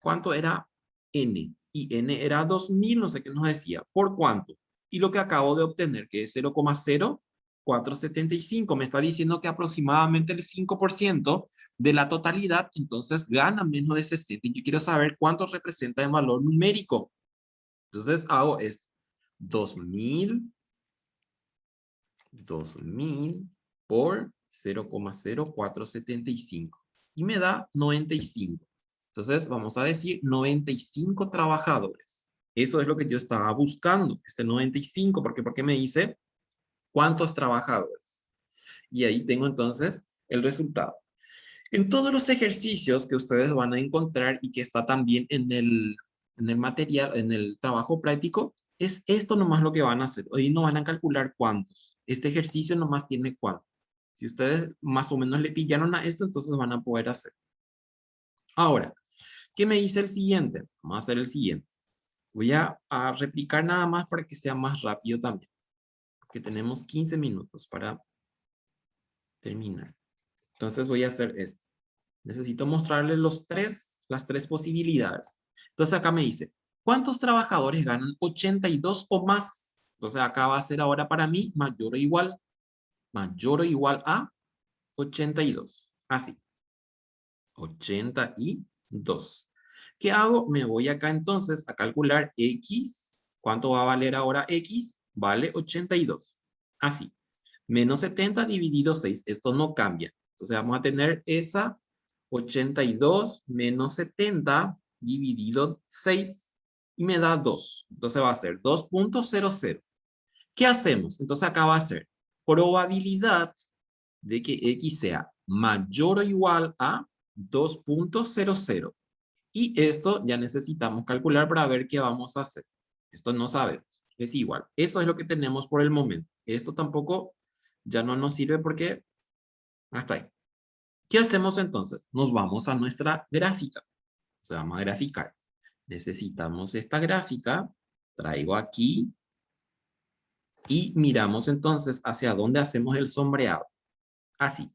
¿Cuánto era N? Y N era 2000, no sé qué nos decía. ¿Por cuánto? Y lo que acabo de obtener, que es 0,0475, me está diciendo que aproximadamente el 5% de la totalidad, entonces gana menos de 60. Y yo quiero saber cuánto representa en valor numérico. Entonces hago esto. 2000 por 0,0475. Y me da 95. Entonces vamos a decir 95 trabajadores. Eso es lo que yo estaba buscando, este 95, porque me dice cuántos trabajadores. Y ahí tengo entonces el resultado. En todos los ejercicios que ustedes van a encontrar y que está también en el material, en el trabajo práctico, es esto nomás lo que van a hacer. Hoy no van a calcular cuántos. Este ejercicio nomás tiene cuántos. Si ustedes más o menos le pillaron a esto, entonces van a poder hacer. Ahora, ¿qué me dice el siguiente? Vamos a hacer el siguiente. Voy a replicar nada más para que sea más rápido también. Porque tenemos 15 minutos para terminar. Entonces voy a hacer esto. Necesito mostrarles las tres posibilidades. Entonces acá me dice, ¿cuántos trabajadores ganan 82 o más? Entonces acá va a ser ahora para mí mayor o igual a 82. Así. 82. ¿Qué hago? Me voy acá entonces a calcular X. ¿Cuánto va a valer ahora X? Vale 82. Así. Menos 70 dividido 6. Esto no cambia. Entonces vamos a tener esa 82 menos 70 dividido 6 y me da 2. Entonces va a ser 2.00. ¿Qué hacemos? Entonces acá va a ser probabilidad de que X sea mayor o igual a 2.00. Y esto ya necesitamos calcular para ver qué vamos a hacer. Esto no sabemos. Es igual. Eso es lo que tenemos por el momento. Esto tampoco ya no nos sirve porque hasta ahí. ¿Qué hacemos entonces? Nos vamos a nuestra gráfica. O sea, vamos a graficar. Necesitamos esta gráfica. Traigo aquí. Y miramos entonces hacia dónde hacemos el sombreado. Así.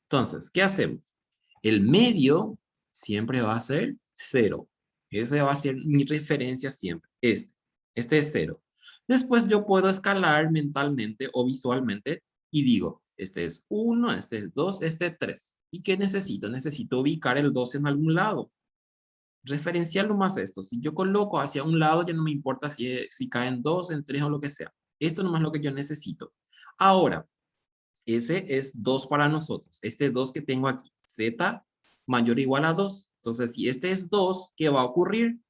Entonces, ¿qué hacemos? El medio siempre va a ser 0. Ese va a ser mi referencia siempre. Este es 0. Después yo puedo escalar mentalmente o visualmente y digo, este es 1, este es 2, este es 3. ¿Y qué necesito? Necesito ubicar el 2 en algún lado. Referenciar nomás esto. Si yo coloco hacia un lado, ya no me importa si caen 2, en 3 o lo que sea. Esto nomás es lo que yo necesito. Ahora, ese es 2 para nosotros. Este 2 que tengo aquí, z mayor o igual a 2. Entonces, si este es 2, ¿qué va a ocurrir?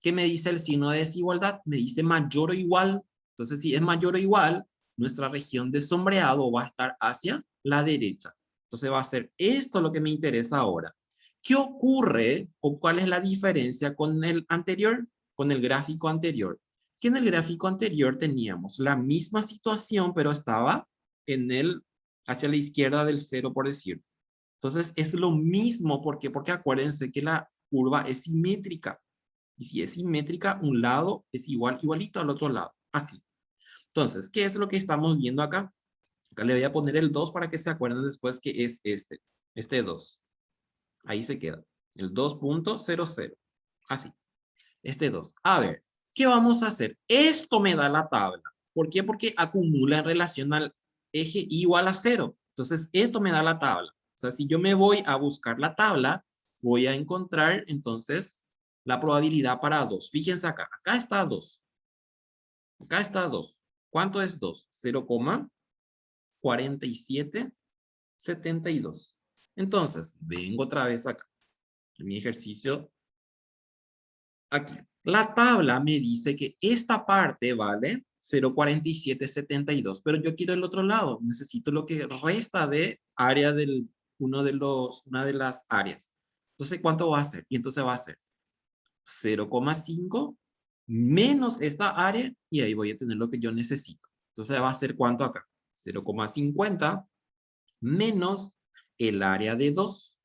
¿Qué me dice el signo de desigualdad? Me dice mayor o igual. Entonces, si es mayor o igual, nuestra región de sombreado va a estar hacia la derecha. Entonces va a ser esto lo que me interesa ahora. ¿Qué ocurre o cuál es la diferencia con el anterior, con el gráfico anterior? Que en el gráfico anterior teníamos la misma situación, pero estaba hacia la izquierda del cero, por decir. Entonces es lo mismo, ¿por qué? Porque acuérdense que la curva es simétrica. Y si es simétrica, un lado es igualito al otro lado. Así. Entonces, ¿qué es lo que estamos viendo acá? Acá le voy a poner el 2 para que se acuerden después que es este 2. Ahí se queda. El 2.00. Así. Este 2. A ver, ¿qué vamos a hacer? Esto me da la tabla. ¿Por qué? Porque acumula en relación al eje igual a 0. Entonces, esto me da la tabla. O sea, si yo me voy a buscar la tabla, voy a encontrar entonces la probabilidad para 2. Fíjense acá. Acá está 2. Acá está 2. ¿Cuánto es 2? 0,4772. Entonces, vengo otra vez acá. En mi ejercicio aquí. La tabla me dice que esta parte vale 0,4772, pero yo quiero el otro lado. Necesito lo que resta de área una de las áreas. Entonces, ¿cuánto va a ser? Y entonces va a ser 0,5 menos esta área y ahí voy a tener lo que yo necesito. Entonces va a ser ¿cuánto acá? 0,50 menos el área de 2.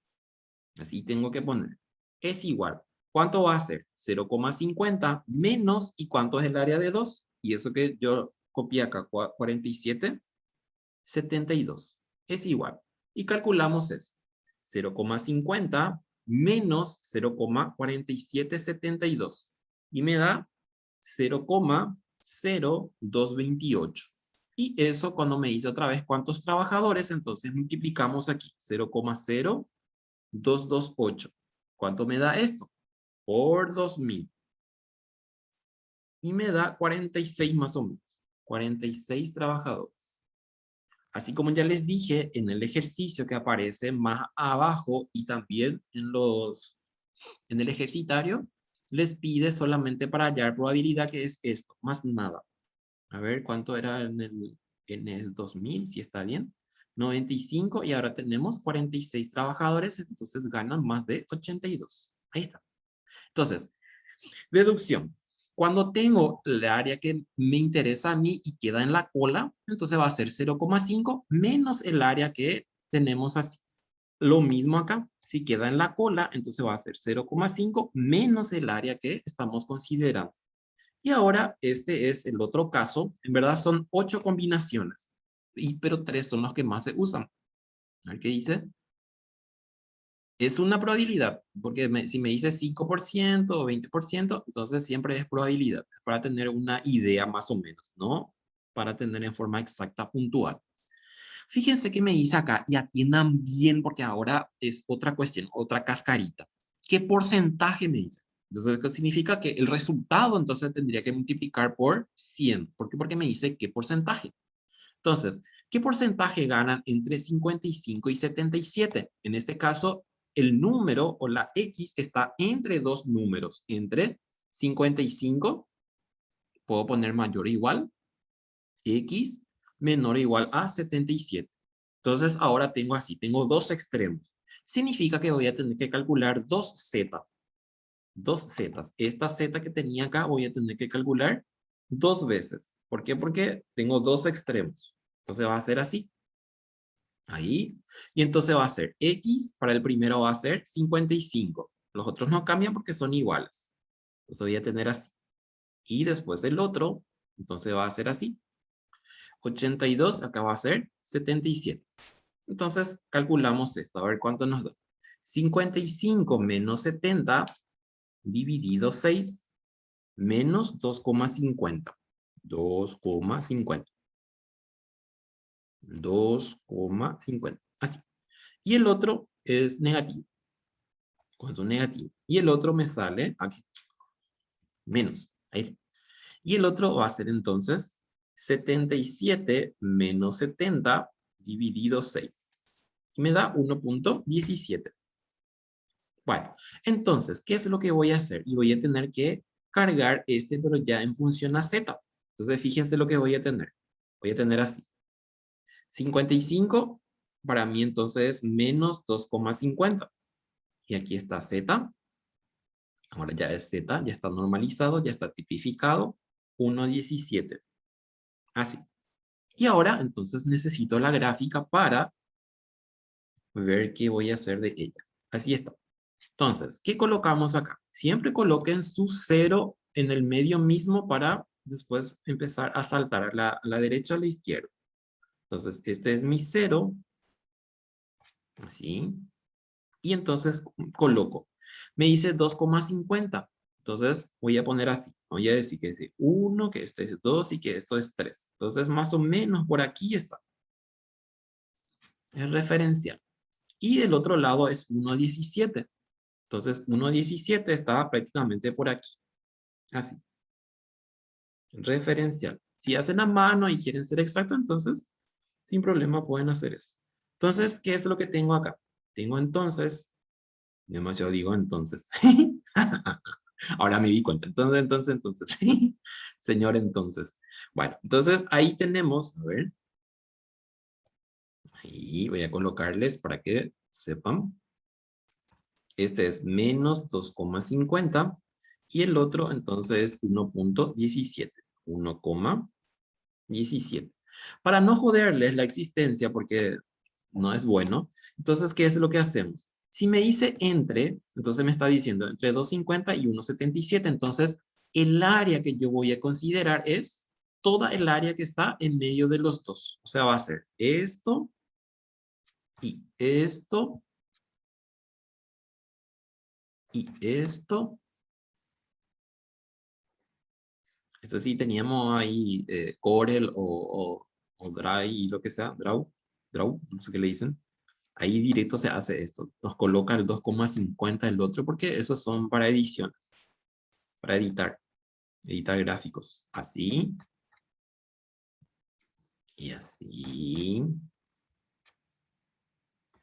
Así tengo que poner. Es igual. ¿Cuánto va a ser? 0,50 menos, ¿y cuánto es el área de 2? Y eso que yo copié acá, 47,72. Es igual. Y calculamos eso. 0,50 menos 0,4772. Y me da 0,0228. Y eso cuando me dice otra vez cuántos trabajadores, entonces multiplicamos aquí. 0,0228. ¿Cuánto me da esto? Por 2000. Y me da 46 más o menos. 46 trabajadores. Así como ya les dije, en el ejercicio que aparece más abajo y también en el ejercitario, les pide solamente para hallar probabilidad, que es esto, más nada. A ver cuánto era en el 2000, si está bien. 95 y ahora tenemos 46 trabajadores, entonces ganan más de 82. Ahí está. Entonces, deducción. Cuando tengo el área que me interesa a mí y queda en la cola, entonces va a ser 0,5 menos el área que tenemos así. Lo mismo acá. Si queda en la cola, entonces va a ser 0,5 menos el área que estamos considerando. Y ahora este es el otro caso. En verdad son 8 combinaciones, pero 3 son los que más se usan. A ver qué dice. Es una probabilidad, porque si me dice 5% o 20%, entonces siempre es probabilidad, para tener una idea más o menos, ¿no? Para tener en forma exacta, puntual. Fíjense que me dice acá, y atiendan bien, porque ahora es otra cuestión, otra cascarita. ¿Qué porcentaje me dice? Entonces, ¿qué significa? Que el resultado, entonces, tendría que multiplicar por 100. ¿Por qué? Porque me dice qué porcentaje. Entonces, ¿qué porcentaje ganan entre 55 y 77? En este caso, el número o la X está entre dos números, entre 55, puedo poner mayor o igual, X menor o igual a 77. Entonces, ahora tengo así, tengo dos extremos. Significa que voy a tener que calcular dos Z. Dos zetas. Esta Z que tenía acá voy a tener que calcular dos veces. ¿Por qué? Porque tengo dos extremos. Entonces va a ser así. Ahí. Y entonces va a ser X, para el primero va a ser 55. Los otros no cambian porque son iguales. Entonces voy a tener así. Y después el otro, entonces va a ser así. 82, acá va a ser 77. Entonces calculamos esto, a ver cuánto nos da. 55 menos 70 dividido 6 menos 2,50. 2,50. 2,50. Así. Y el otro es negativo. ¿Cuánto negativo? Y el otro me sale aquí. Menos. Ahí. Y el otro va a ser entonces 77 menos 70 dividido 6. Y me da 1,17. Bueno, entonces, ¿qué es lo que voy a hacer? Y voy a tener que cargar pero ya en función a z. Entonces, fíjense lo que voy a tener. Voy a tener así. 55 para mí entonces es menos 2,50. Y aquí está Z. Ahora ya es Z, ya está normalizado, ya está tipificado. 1,17. Así. Y ahora entonces necesito la gráfica para ver qué voy a hacer de ella. Así está. Entonces, ¿qué colocamos acá? Siempre coloquen su 0 en el medio mismo para después empezar a saltar a la derecha o a la izquierda. Entonces, este es mi 0. Así. Y entonces coloco. Me dice 2,50. Entonces voy a poner así. Voy a decir que es 1, que este es 2 y que esto es 3. Entonces más o menos por aquí está. Es referencial. Y del otro lado es 1,17. Entonces 1,17 está prácticamente por aquí. Así. Referencial. Si hacen a mano y quieren ser exactos, entonces sin problema pueden hacer eso. Entonces, ¿qué es lo que tengo acá? Tengo entonces, demasiado digo entonces. Ahora me di cuenta. Entonces. Señor, entonces. Bueno, entonces ahí tenemos, a ver. Ahí voy a colocarles para que sepan. Este es menos 2,50 y el otro entonces 1,17. 1,17. Para no joderles la existencia porque no es bueno, entonces, ¿qué es lo que hacemos? Si me dice entre, entonces me está diciendo entre 2,50 y 1,77. Entonces, el área que yo voy a considerar es toda el área que está en medio de los dos. O sea, va a ser esto y esto y esto. Esto sí teníamos ahí Corel o Dry, lo que sea, Draw, no sé qué le dicen. Ahí directo se hace esto. Nos coloca el 2,50 el otro porque esos son para ediciones. Para editar gráficos. Así. Y así.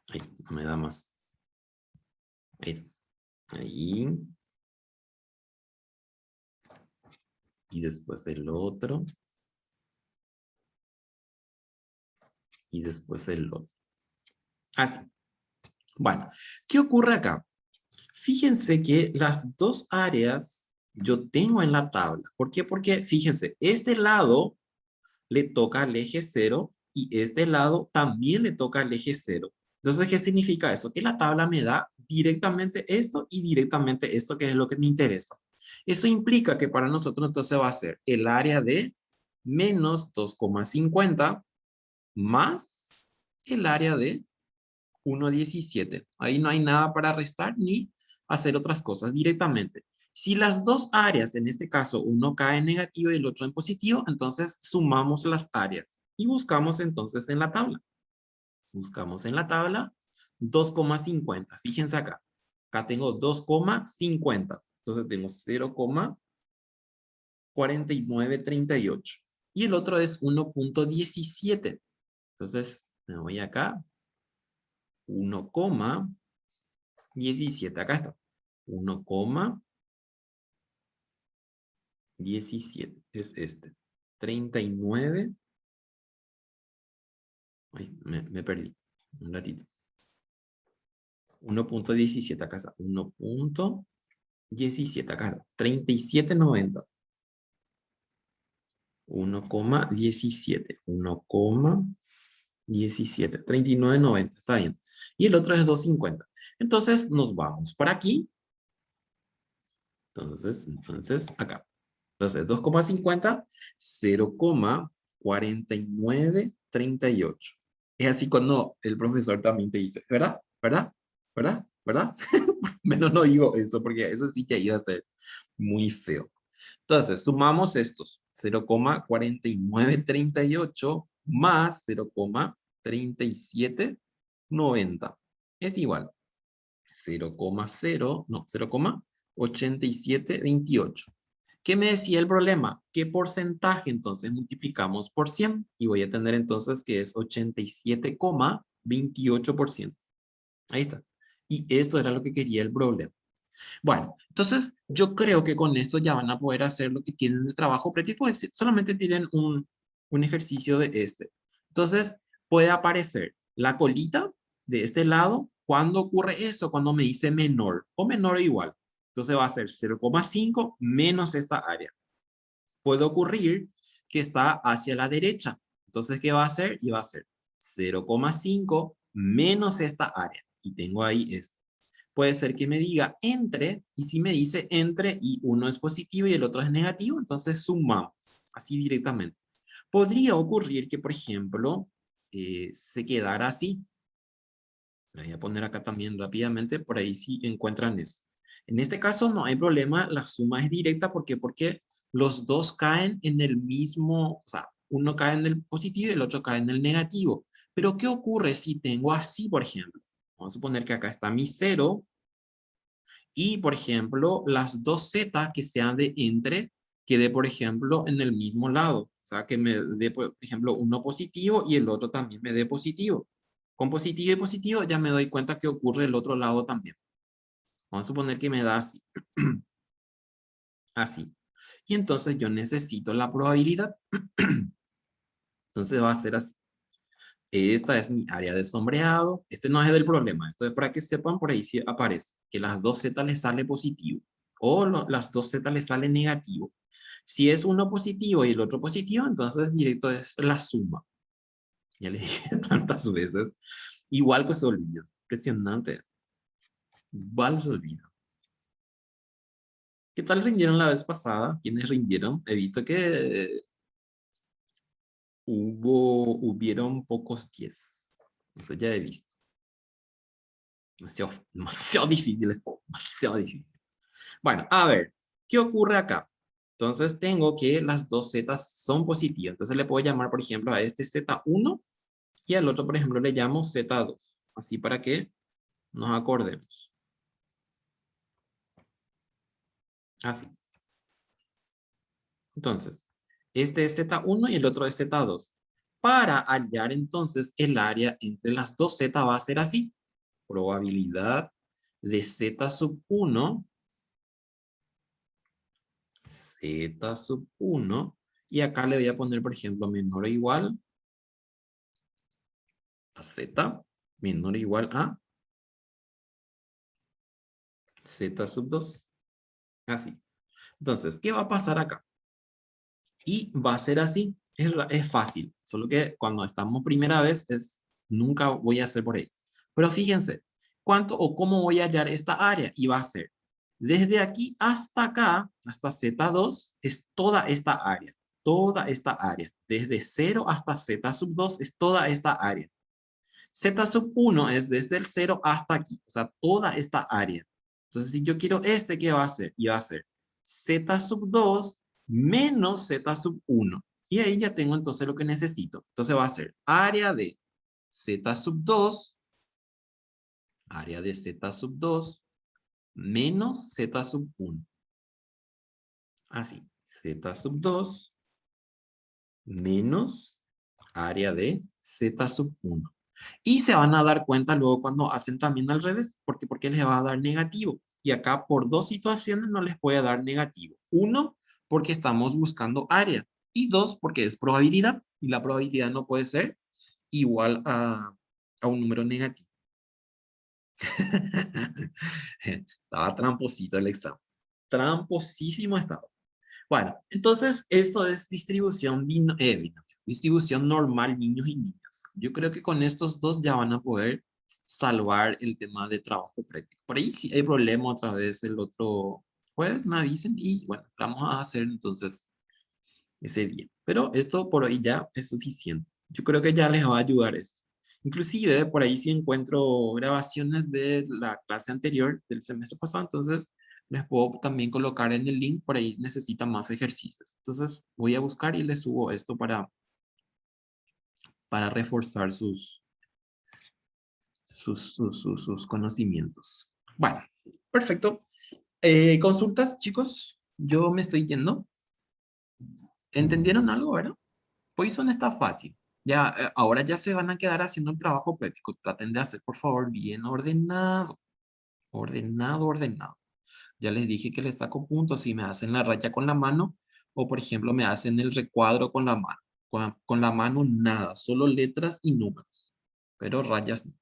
Ahí, no me da más. Ahí. Ahí. Y después el otro. Y después el otro. Así. Bueno, ¿qué ocurre acá? Fíjense que las dos áreas yo tengo en la tabla. ¿Por qué? Porque fíjense, este lado le toca al eje 0 y este lado también le toca al eje 0. Entonces, ¿qué significa eso? Que la tabla me da directamente esto y directamente esto, que es lo que me interesa. Eso implica que para nosotros entonces va a ser el área de menos 2,50 más el área de 1,17. Ahí no hay nada para restar ni hacer otras cosas directamente. Si las dos áreas, en este caso, uno cae en negativo y el otro en positivo, entonces sumamos las áreas y buscamos entonces en la tabla. Buscamos en la tabla 2,50. Fíjense acá. Acá tengo 2,50. Entonces tengo 0,4938. Y el otro es 1,17. Entonces me voy acá. 1,17. Acá está. 1,17 es este. 39. Ay, me perdí. Un ratito. 1,17 acá está. 1,17 acá está. 37,90. 1,17. 1,17. 39,90. Está bien. Y el otro es 2,50. Entonces nos vamos para aquí. Entonces acá. Entonces, 2,50, 0,4938. Es así cuando el profesor también te dice, ¿verdad? ¿Verdad? ¿Verdad? ¿Verdad? Menos no digo eso, porque eso sí que iba a ser muy feo. Entonces, sumamos estos. 0,4938 más 0,3790. Es igual. 0,8728. ¿Qué me decía el problema? ¿Qué porcentaje? Entonces multiplicamos por 100 y voy a tener entonces que es 87,28%. Ahí está. Y esto era lo que quería el problema. Bueno, entonces yo creo que con esto ya van a poder hacer lo que tienen de trabajo práctico, es decir, solamente tienen un ejercicio de este. Entonces puede aparecer la colita de este lado cuando ocurre eso, cuando me dice menor o menor o igual. Entonces va a ser 0,5 menos esta área. Puede ocurrir que está hacia la derecha. Entonces, ¿qué va a hacer? Y va a ser 0,5 menos esta área. Y tengo ahí esto. Puede ser que me diga entre, y si me dice entre y uno es positivo y el otro es negativo, entonces sumamos, así directamente. Podría ocurrir que, por ejemplo, se quedara así. Me voy a poner acá también rápidamente, por ahí si encuentran eso. En este caso no hay problema, la suma es directa, ¿por qué? Porque los dos caen en el mismo, o sea, uno cae en el positivo y el otro cae en el negativo. Pero ¿qué ocurre si tengo así, por ejemplo? Vamos a suponer que acá está mi 0 y, por ejemplo, las dos z que sean de entre, quede, por ejemplo, en el mismo lado. O sea, que me dé, por ejemplo, uno positivo y el otro también me dé positivo. Con positivo y positivo ya me doy cuenta que ocurre el otro lado también. Vamos a suponer que me da así. Así. Y entonces yo necesito la probabilidad. Entonces va a ser así. Esta es mi área de sombreado. Este no es del problema. Esto es para que sepan, por ahí si aparece que las dos z les sale positivo o las dos z les sale negativo. Si es uno positivo y el otro positivo, entonces directo es la suma. Ya le dije tantas veces. Igual que se olvida. Impresionante. Igual se olvida. ¿Qué tal rindieron la vez pasada? ¿Quiénes rindieron? He visto que hubieron pocos 10. Eso ya he visto. Demasiado, demasiado difícil esto. Demasiado difícil. Bueno, a ver. ¿Qué ocurre acá? Entonces tengo que las dos z son positivas. Entonces le puedo llamar, por ejemplo, a este z1 y al otro, por ejemplo, le llamo z2. Así para que nos acordemos. Así. Entonces, este es z1 y el otro es z2. Para hallar entonces el área entre las dos z va a ser así. Probabilidad de z sub 1, z sub 1, y acá le voy a poner, por ejemplo, menor o igual a z, menor o igual a z sub 2. Así. Entonces, ¿qué va a pasar acá? Y va a ser así. Es fácil. Solo que cuando estamos primera vez, nunca voy a hacer por ahí. Pero fíjense, ¿cuánto o cómo voy a hallar esta área? Y va a ser, desde aquí hasta acá, hasta Z2, es toda esta área. Toda esta área. Desde 0 hasta Z sub 2 es toda esta área. Z sub 1 es desde el 0 hasta aquí. O sea, toda esta área. Entonces, si yo quiero este, ¿qué va a hacer? Y va a ser Z sub 2 menos Z sub 1. Y ahí ya tengo entonces lo que necesito. Entonces va a ser área de Z sub 2, área de Z sub 2, menos Z sub 1. Así, Z sub 2 menos área de Z sub 1. Y se van a dar cuenta luego cuando hacen también al revés, porque les va a dar negativo. Y acá por dos situaciones no les puede dar negativo. Uno, porque estamos buscando área. Y dos, porque es probabilidad. Y la probabilidad no puede ser igual a un número negativo. Estaba tramposito el examen. Tramposísimo estaba. Bueno, entonces esto es distribución, distribución normal niños y niñas. Yo creo que con estos dos ya van a poder salvar el tema de trabajo práctico. Por ahí si hay problema otra vez el otro jueves me avisen y bueno, vamos a hacer entonces ese día. Pero esto por hoy ya es suficiente. Yo creo que ya les va a ayudar esto. Inclusive por ahí si encuentro grabaciones de la clase anterior del semestre pasado, entonces les puedo también colocar en el link, por ahí necesitan más ejercicios. Entonces voy a buscar y les subo esto para reforzar sus conocimientos. Bueno, perfecto. ¿Consultas, chicos? Yo me estoy yendo. ¿Entendieron algo, verdad? Poison está fácil. Ya, ahora ya se van a quedar haciendo el trabajo práctico. Traten de hacer, por favor, bien ordenado. Ordenado, ordenado. Ya les dije que les saco puntos si me hacen la raya con la mano o, por ejemplo, me hacen el recuadro con la mano. Con la mano nada, solo letras y números, pero rayas no.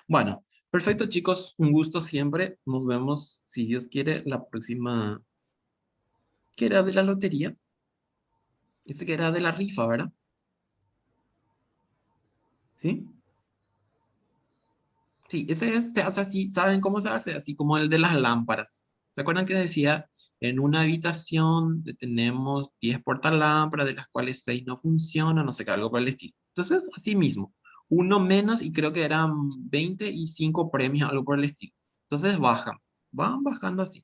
Bueno, perfecto chicos, un gusto siempre. Nos vemos, si Dios quiere, la próxima, que era de la lotería. Ese que era de la rifa, ¿verdad? ¿Sí? Sí, se hace así, ¿saben cómo se hace? Así como el de las lámparas. ¿Se acuerdan que decía, en una habitación tenemos 10 portalámparas, de las cuales 6 no funcionan, no sé qué, algo por el estilo? Entonces, así mismo, uno menos y creo que eran 20 y 5 premios, algo por el estilo. Entonces bajan, van bajando así.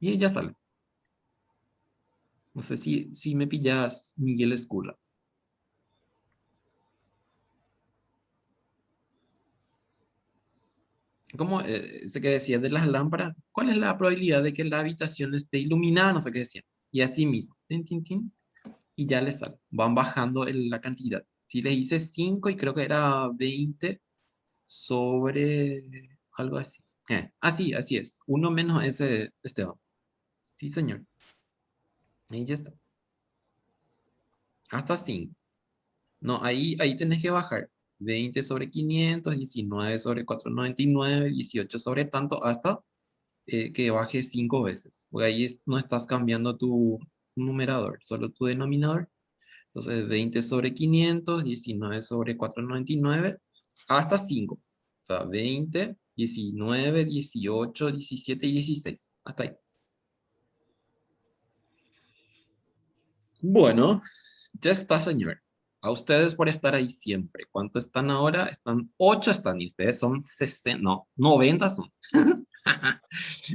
Y ya sale. No sé si me pillas, Miguel Escurra. ¿Cómo? Sé que decía de las lámparas. ¿Cuál es la probabilidad de que la habitación esté iluminada? No sé qué decía. Y así mismo. Tin, tin, tin, y ya les sale. Van bajando la cantidad. Si les hice 5 y creo que era 20 sobre algo así. Así, así es. Uno menos ese Esteban. Sí, señor. Ahí ya está. Hasta 5. No, ahí tenés que bajar. 20 sobre 500, 19 sobre 499, 18 sobre tanto, hasta que baje 5 veces. Porque ahí no estás cambiando tu numerador, solo tu denominador. Entonces 20 sobre 500, 19 sobre 499, hasta 5. O sea, 20, 19, 18, 17 y 16. Hasta ahí. Bueno, ya está, señor. A ustedes por estar ahí siempre. ¿Cuántos están ahora? Están 8 están y ustedes son 60, no, 90 son.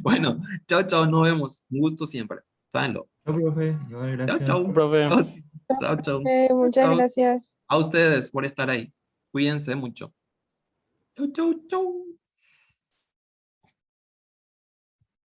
Bueno, chao, chao, nos vemos. Un gusto siempre. Sábenlo. Chao, profe. Igual, Chao, gracias. chao. Profe. Chao, chao, chao. Muchas Chao. gracias. A ustedes por estar ahí. Cuídense mucho. Chau, chau, chau.